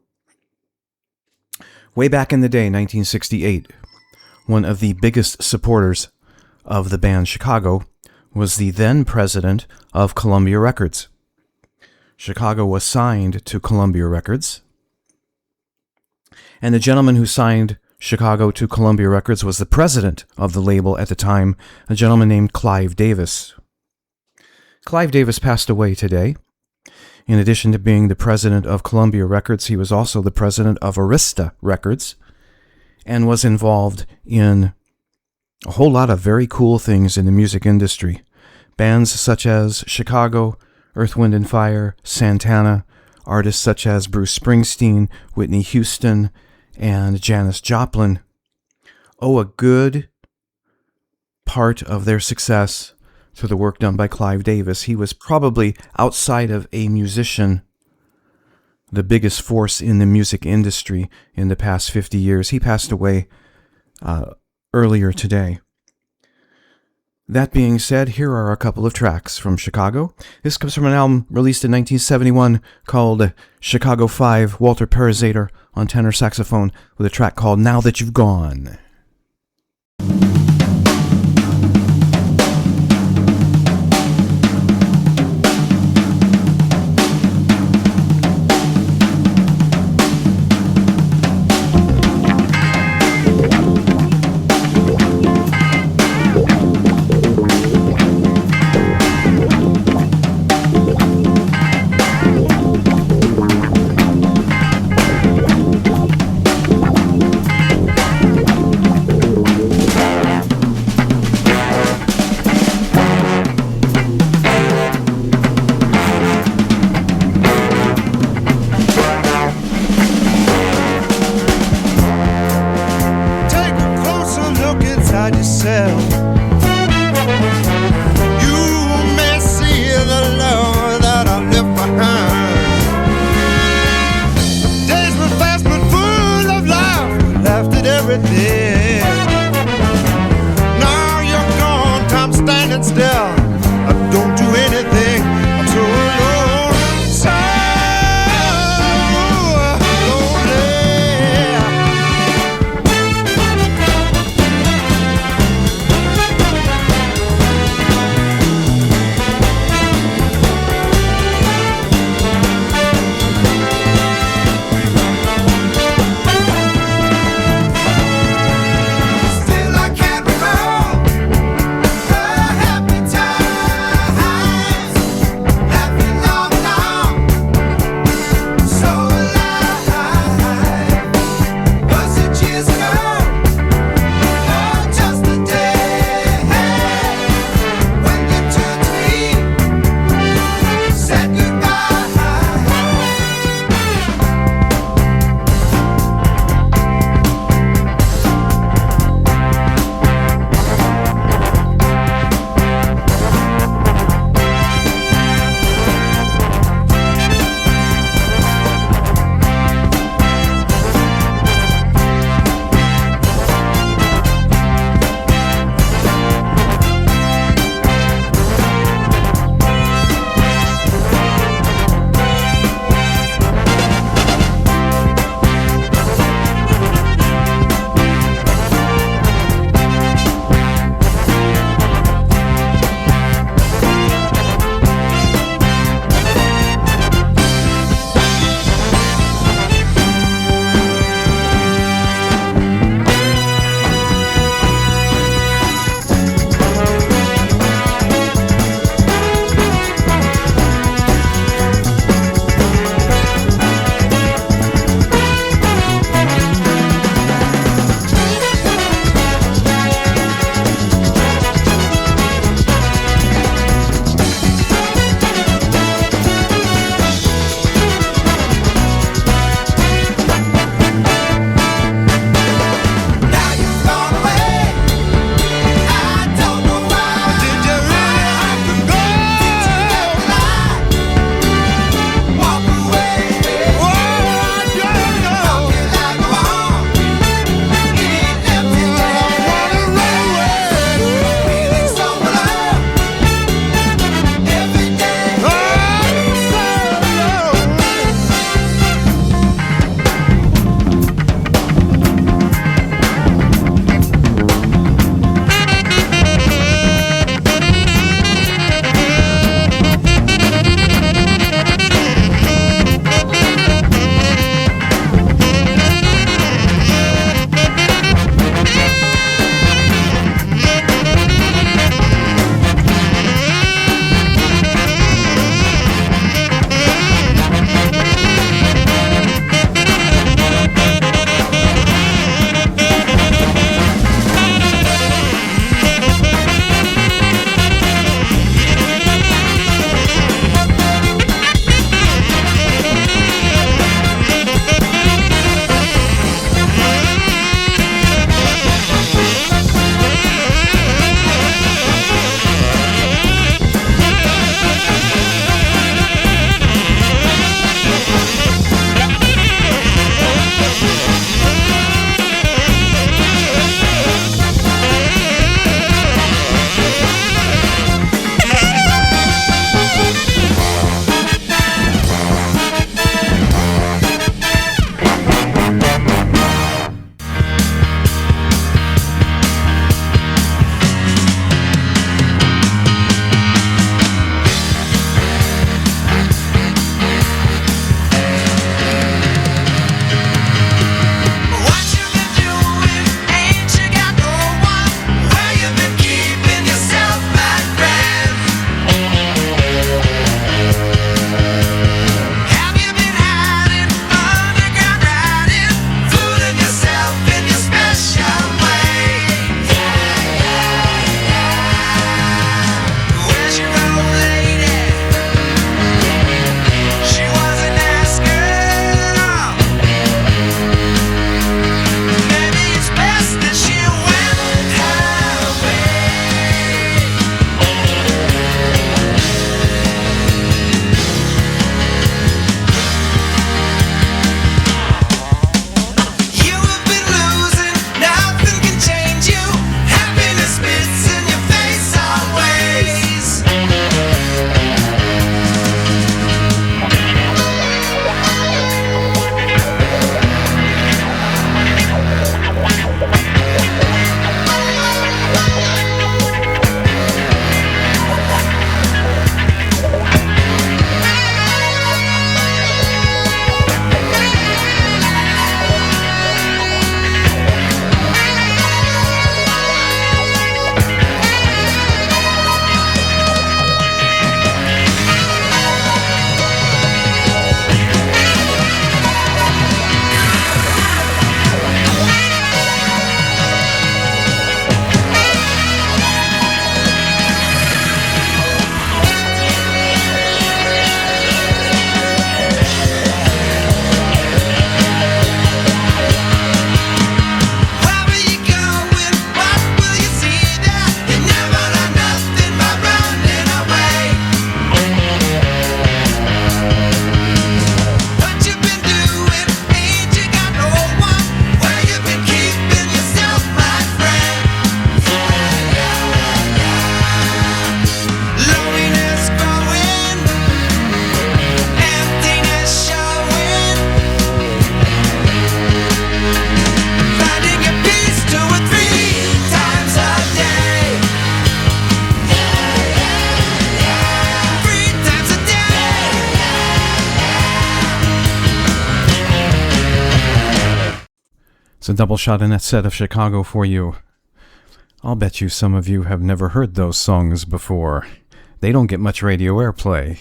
S1: way back in the day, 1968, one of the biggest supporters of the band Chicago was the then president of Columbia Records. Chicago was signed to Columbia Records, and the gentleman who signed Chicago to Columbia Records was the president of the label at the time, a gentleman named Clive Davis. Clive Davis passed away today. In addition to being the president of Columbia Records, he was also the president of Arista Records and was involved in a whole lot of very cool things in the music industry. Bands such as Chicago, Earth, Wind and Fire, Santana, artists such as Bruce Springsteen, Whitney Houston, and Janis Joplin owe a good part of their success to the work done by Clive Davis. He was probably, outside of a musician, the biggest force in the music industry in the past 50 years. He passed away earlier today. That being said, here are a couple of tracks from Chicago. This comes from an album released in 1971 called Chicago 5, Walter Perezator on tenor saxophone, with a track called Now That You've Gone. It's a double shot in that set of Chicago for you. I'll bet you some of you have never heard those songs before. They don't get much radio airplay.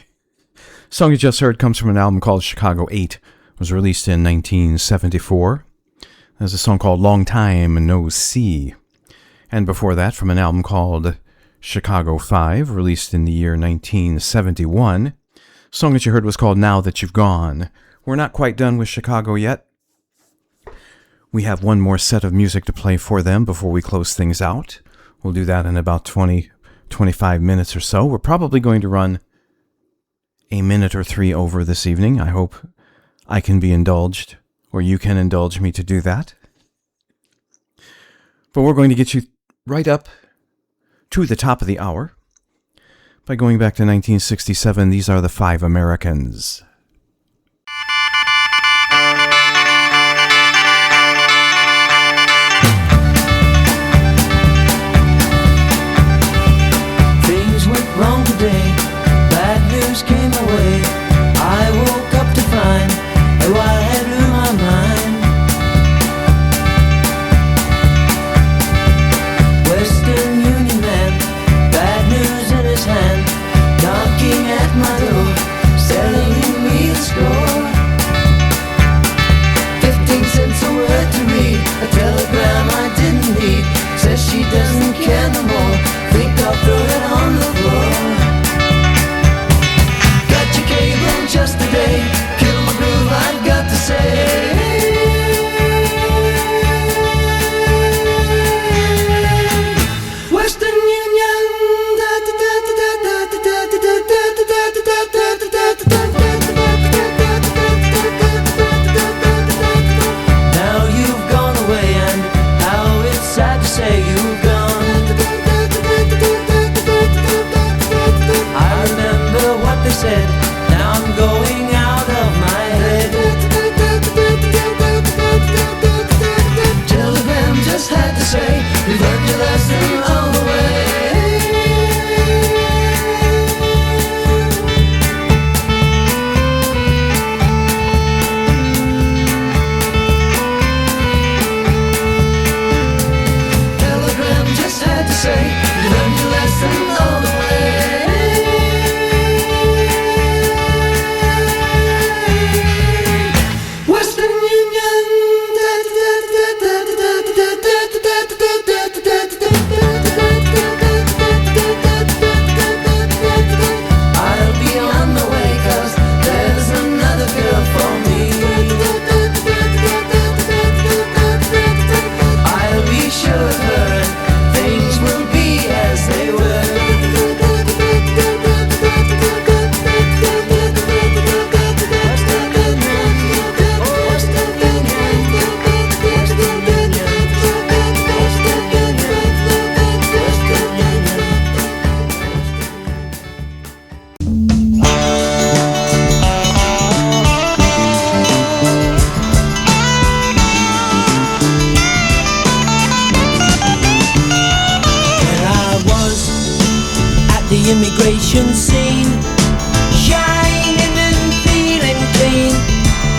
S1: The song you just heard comes from an album called Chicago 8. It was released in 1974. There's a song called Long Time No See. And before that, from an album called Chicago 5, released in the year 1971. The song that you heard was called Now That You've Gone. We're not quite done with Chicago yet. We have one more set of music to play for them before we close things out. We'll do that in about 25 minutes or so. We're probably going to run a minute or 3 over this evening. I hope I can be indulged, or you can indulge me to do that. But we're going to get you right up to the top of the hour by going back to 1967. These are the 5 Americans.
S7: Things went wrong today, bad news came my way. I woke up to find how I had blew my mind. Western Union man, bad news in his hand, knocking at my door, selling me a score. 15 cents a word to read, a telegram I didn't need. Says she doesn't care no more, think I'll throw it on the floor. Got your cable just today, kill my groove, I've got to say. Western Union. Now you've gone away, and how it's sad to say you've gone. I remember what they said, now I'm going out of my head. Telegram just had to say, you've learned your lesson all the way. Telegram just had to say, you learned your lesson all the way. Western Union. I'll be on the way, 'cause there's another girl for me. I'll be sure of her, and things will be as they were. There I was at the immigration scene, shining and feeling clean.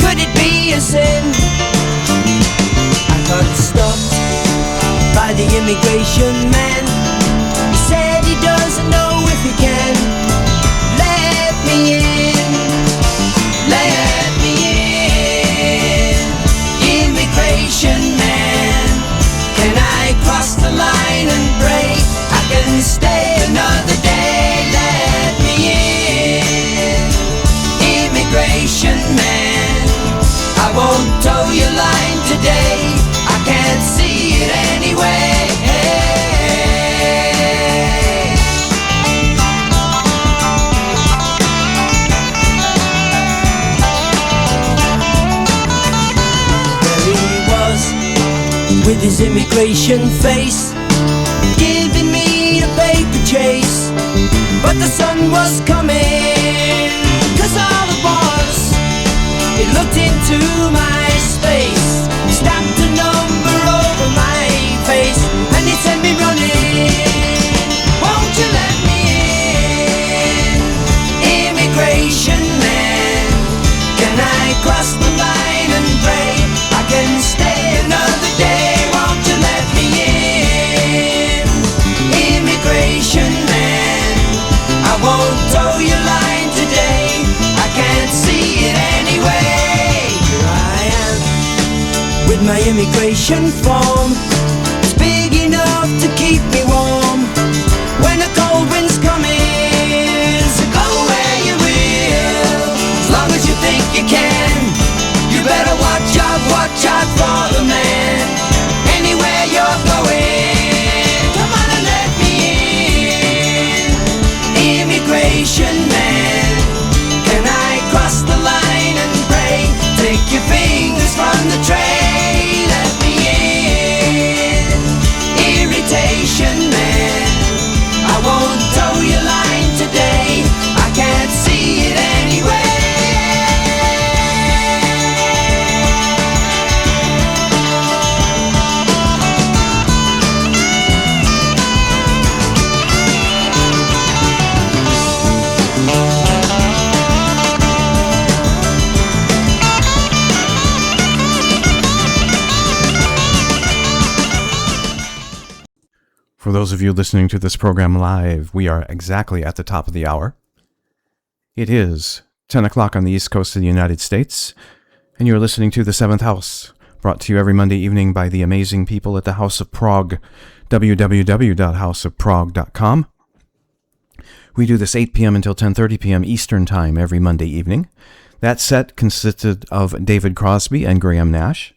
S7: Could it be a sin? I got stopped by the immigration man. He said he doesn't know if he can let me in. Let me in. Immigration man, can I cross the line and break? I can stay another day. Let me in. Immigration man, I won't tow your line today. I can't see it anyway. There he was, with his immigration face, giving me a paper chase. But the sun was coming, 'cause all it was, it looked into my space, stamped a number over my face, and it sent me running. Won't you let me in? Immigration man, can I cross the line and pray? I can stay another day. immigration form. It's big enough to keep me warm when the cold wind's coming. So go where you will, as long as you think you can. You better watch out for the man. Anywhere you're going, come on and let me in. Immigration man, can I cross the line and pray? Take your fingers from the tray, let me in. Irritation man, I won't toe your line today. I can't see it anyway.
S1: For those of you listening to this program live, we are exactly at the top of the hour. It is 10 o'clock on the East Coast of the United States, and you're listening to The Seventh House, brought to you every Monday evening by the amazing people at the House of Prog, www.houseofprog.com. We do this 8 p.m. until 10:30 p.m. Eastern Time every Monday evening. That set consisted of David Crosby and Graham Nash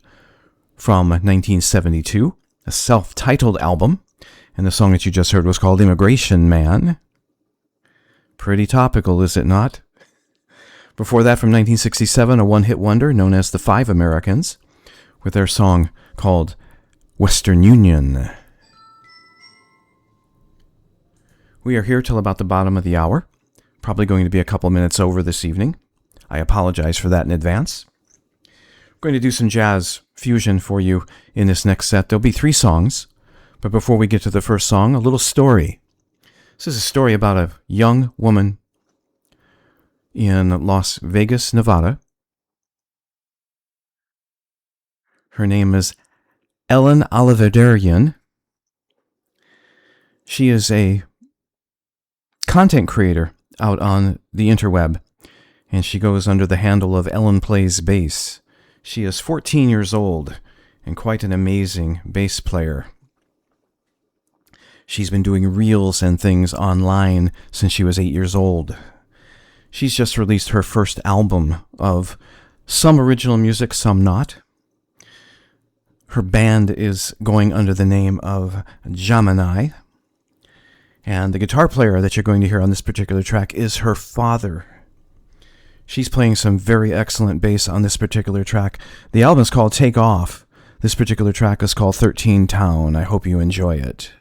S1: from 1972, a self-titled album. And the song that you just heard was called Immigration Man. Pretty topical, is it not? Before that, from 1967, a one-hit wonder known as the Five Americans, with their song called Western Union. We are here till about the bottom of the hour. Probably going to be a couple minutes over this evening. I apologize for that in advance. I'm going to do some jazz fusion for you in this next set. There'll be 3 songs. But before we get to the first song, a little story. This is a story about a young woman in Las Vegas, Nevada. Her name is Ellen Oliverian. She is a content creator out on the interweb, and she goes under the handle of Ellen Plays Bass. She is 14 years old and quite an amazing bass player. She's been doing reels and things online since she was 8 years old. She's just released her first album of some original music, some not. Her band is going under the name of Jaminai. And the guitar player that you're going to hear on this particular track is her father. She's playing some very excellent bass on this particular track. The album is called Take Off. This particular track is called 13 Town. I hope you enjoy it.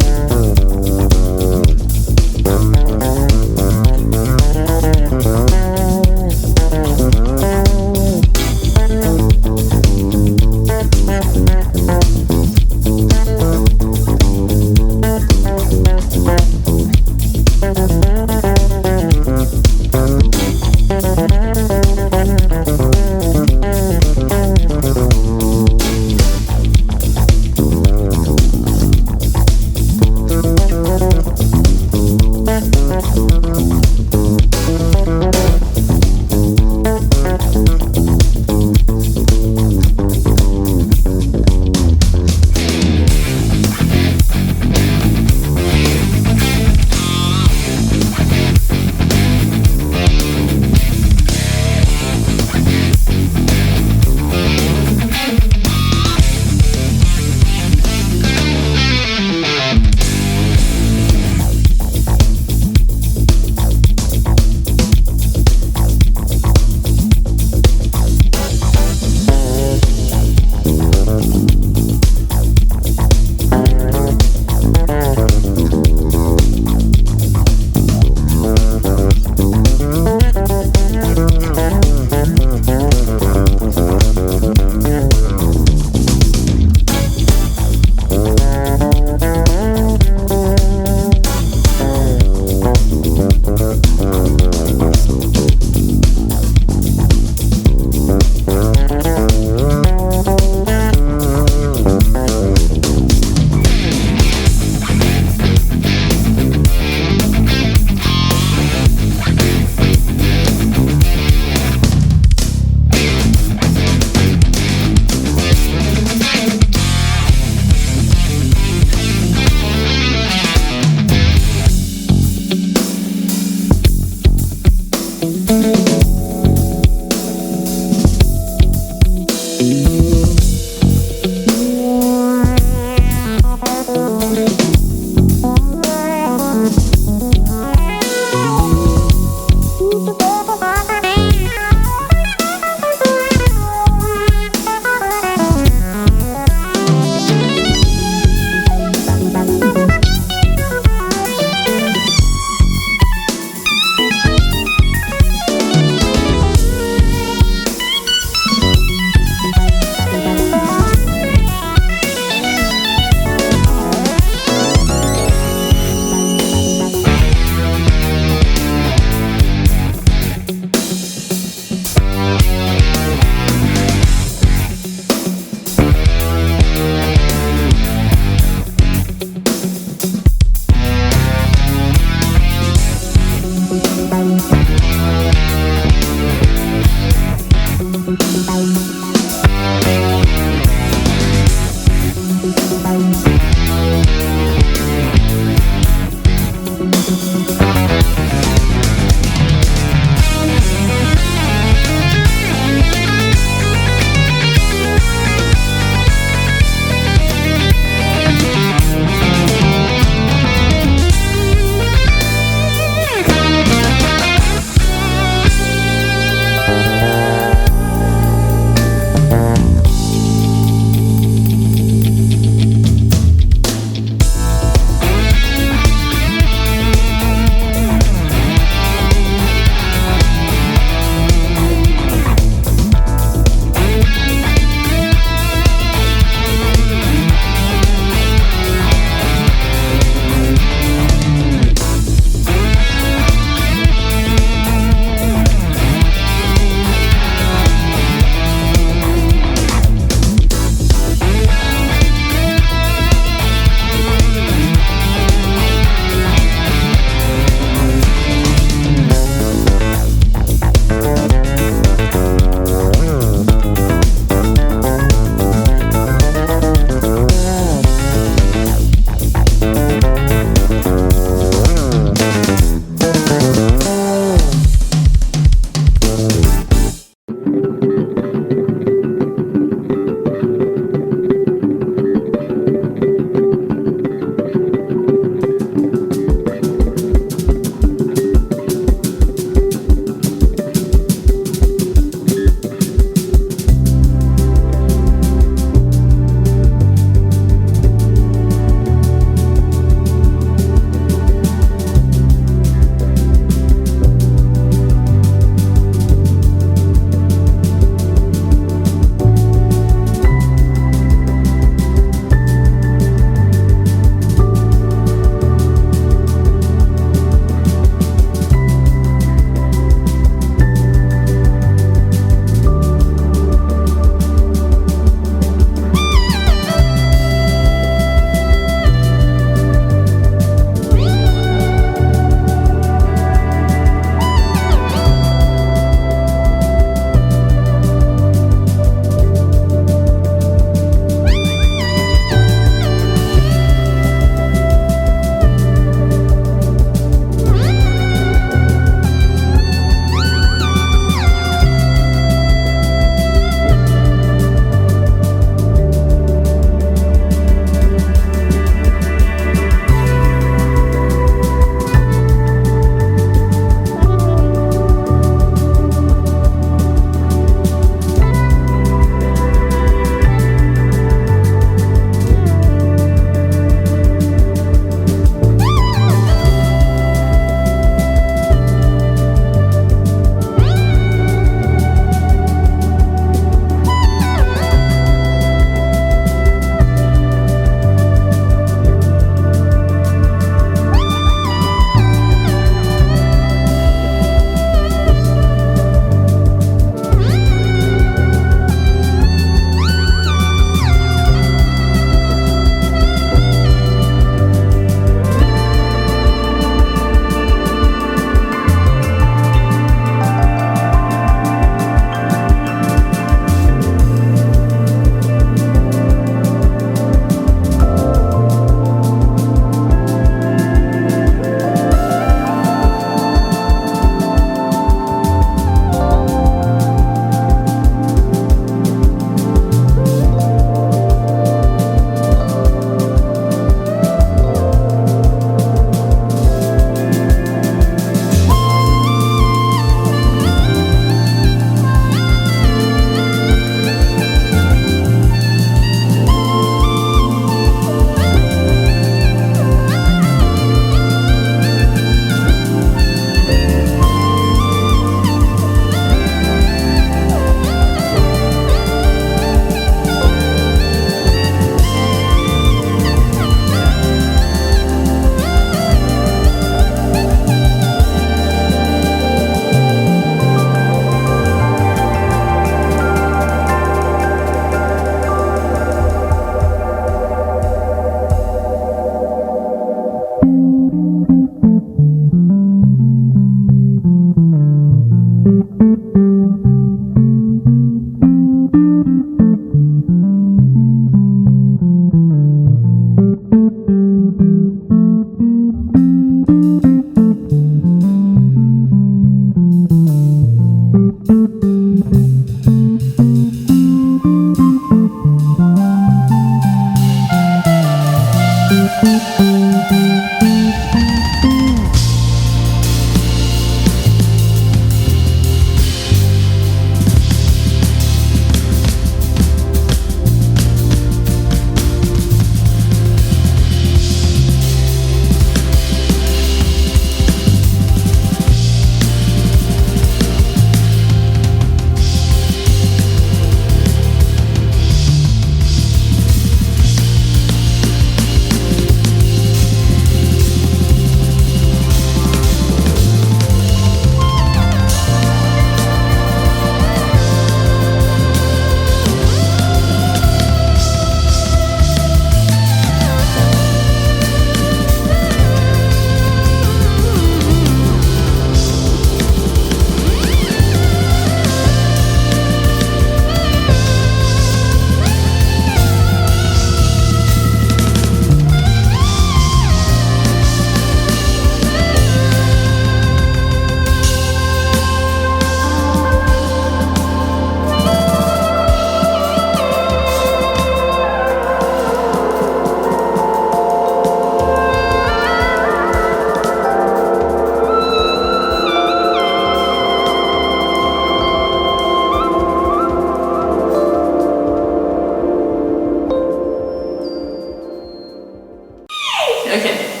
S8: Okay.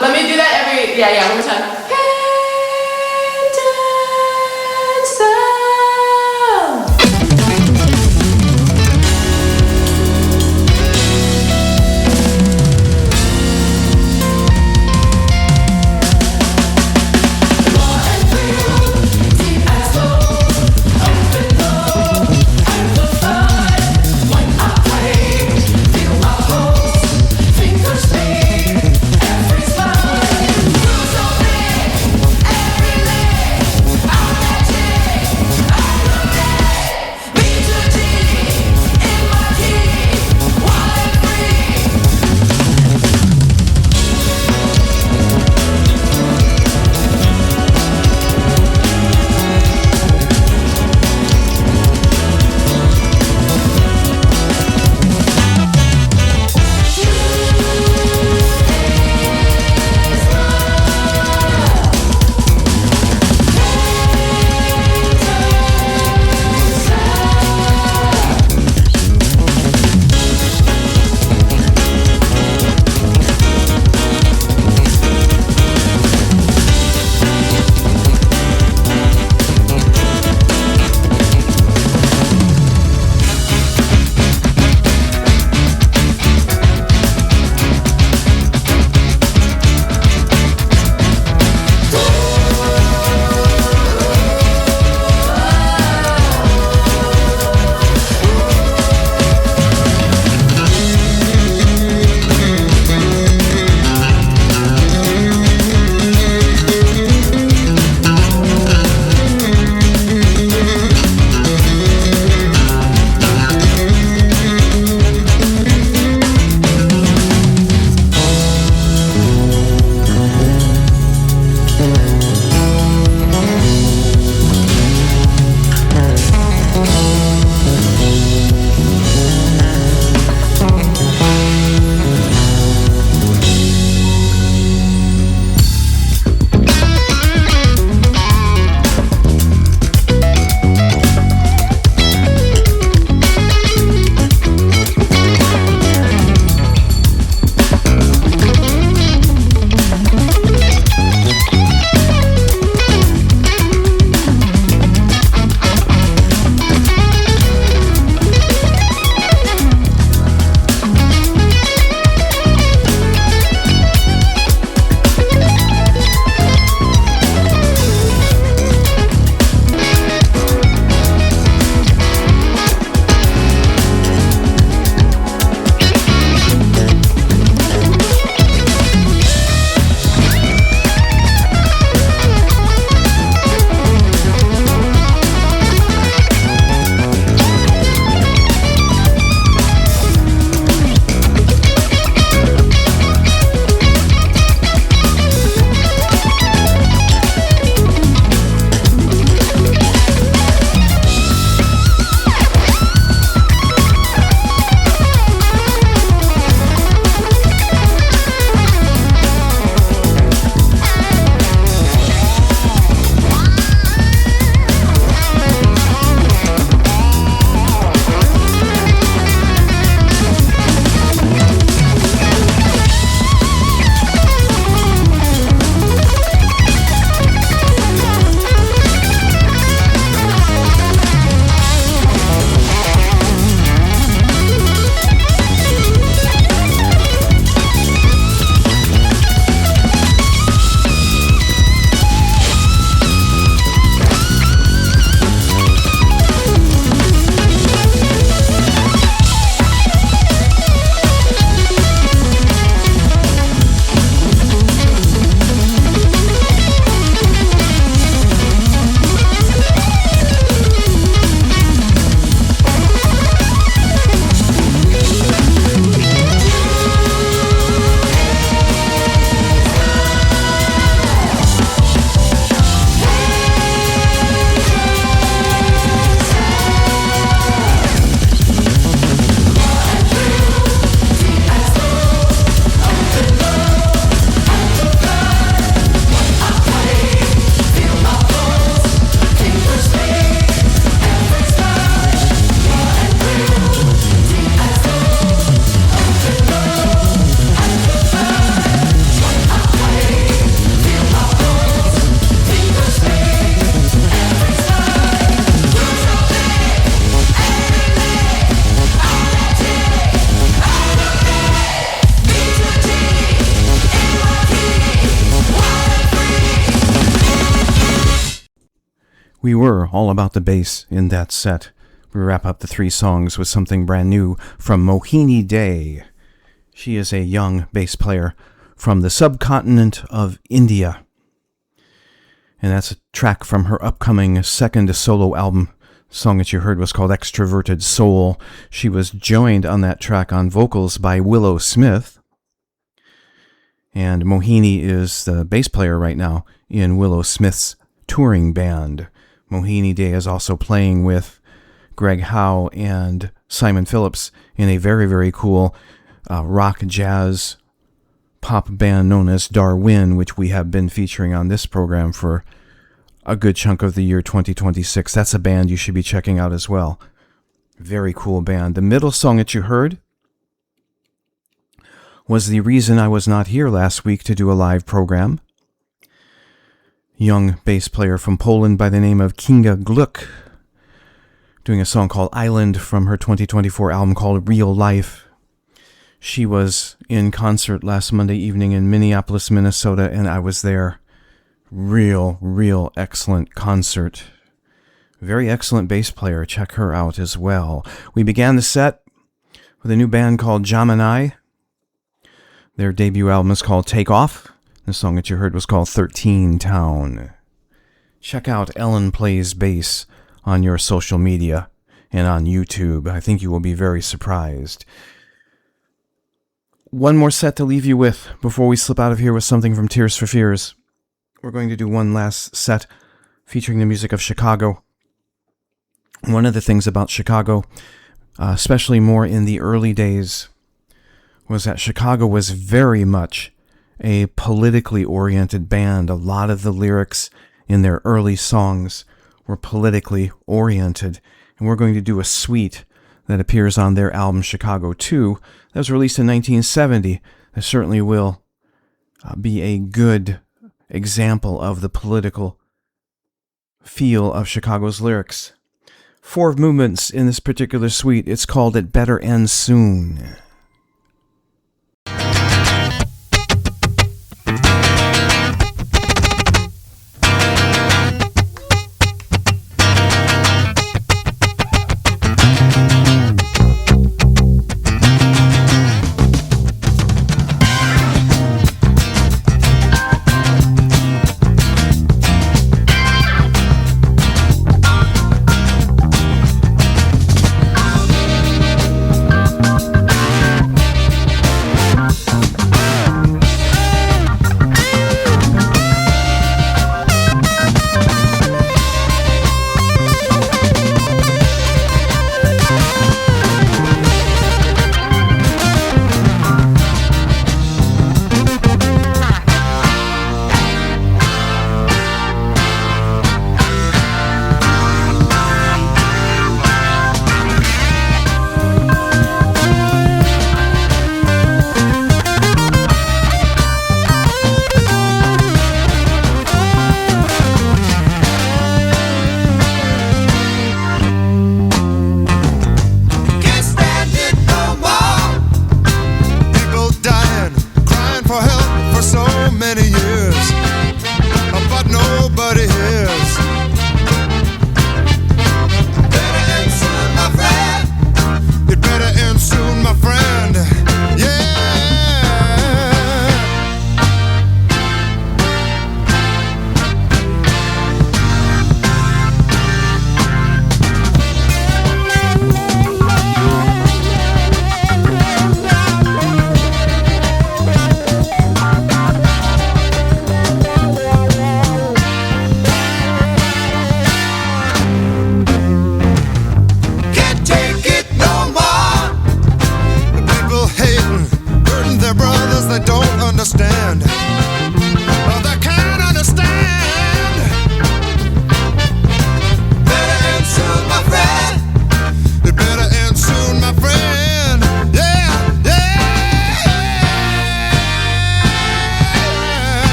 S8: Let me do that every. Yeah, one more time.
S4: Every smile, who's on me?
S1: We were all about the bass in that set. We wrap up the 3 songs with something brand new from Mohini Day. She is a young bass player from the subcontinent of India. And that's a track from her upcoming second solo album. The song that you heard was called Xtroverted Soul. She was joined on that track on vocals by Willow Smith. And Mohini is the bass player right now in Willow Smith's touring band. Mohini Day is also playing with Greg Howe and Simon Phillips in a very, very cool rock jazz pop band known as Darwin, which we have been featuring on this program for a good chunk of the year 2026. That's a band you should be checking out as well. Very cool band. The middle song that you heard was the reason I was not here last week to do a live program. Young bass player from Poland by the name of Kinga Glyk, doing a song called Island from her 2024 album called Real Life. She was in concert last Monday evening in Minneapolis, Minnesota, and I was there. Real excellent concert. Very excellent bass player. Check her out as well. We began the set with a new band called Jaminai. Their debut album is called Take Off. The song that you heard was called 13 Town. Check out Ellen Plays Bass on your social media and on YouTube. I think you will be very surprised. One more set to leave you with before we slip out of here with something from Tears for Fears. We're going to do one last set featuring the music of Chicago. One of the things about Chicago, especially more in the early days, was that Chicago was very much a politically oriented band. A lot of the lyrics in their early songs were politically oriented. And we're going to do a suite that appears on their album Chicago 2 that was released in 1970. That certainly will be a good example of the political feel of Chicago's lyrics. 4 movements in this particular suite. It's called It Better End Soon.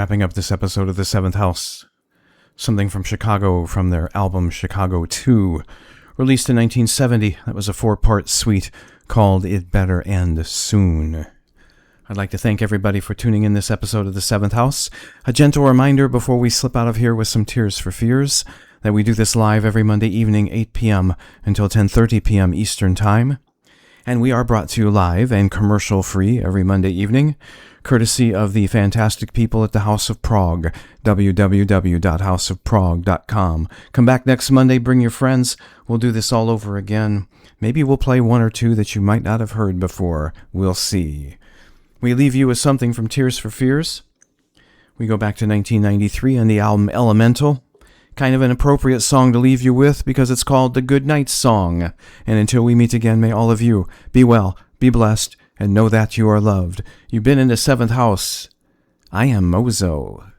S1: wrapping up this episode of The Seventh House. Something from Chicago from their album Chicago 2, released in 1970. That was a 4-part suite called It Better End Soon. I'd like to thank everybody for tuning in this episode of The Seventh House. A gentle reminder before we slip out of here with some Tears for Fears that we do this live every Monday evening, 8 p.m. until 10:30 p.m. Eastern Time. And we are brought to you live and commercial-free every Monday evening, courtesy of the fantastic people at the House of Prog, www.houseofprog.com. Come back next Monday, bring your friends. We'll do this all over again. Maybe we'll play one or two that you might not have heard before. We'll see. We leave you with something from Tears for Fears. We go back to 1993 and the album Elemental. Kind of an appropriate song to leave you with because it's called the Goodnight Song. And until we meet again, may all of you be well, be blessed, and know that you are loved. You've been in the Seventh House. I am Mozo.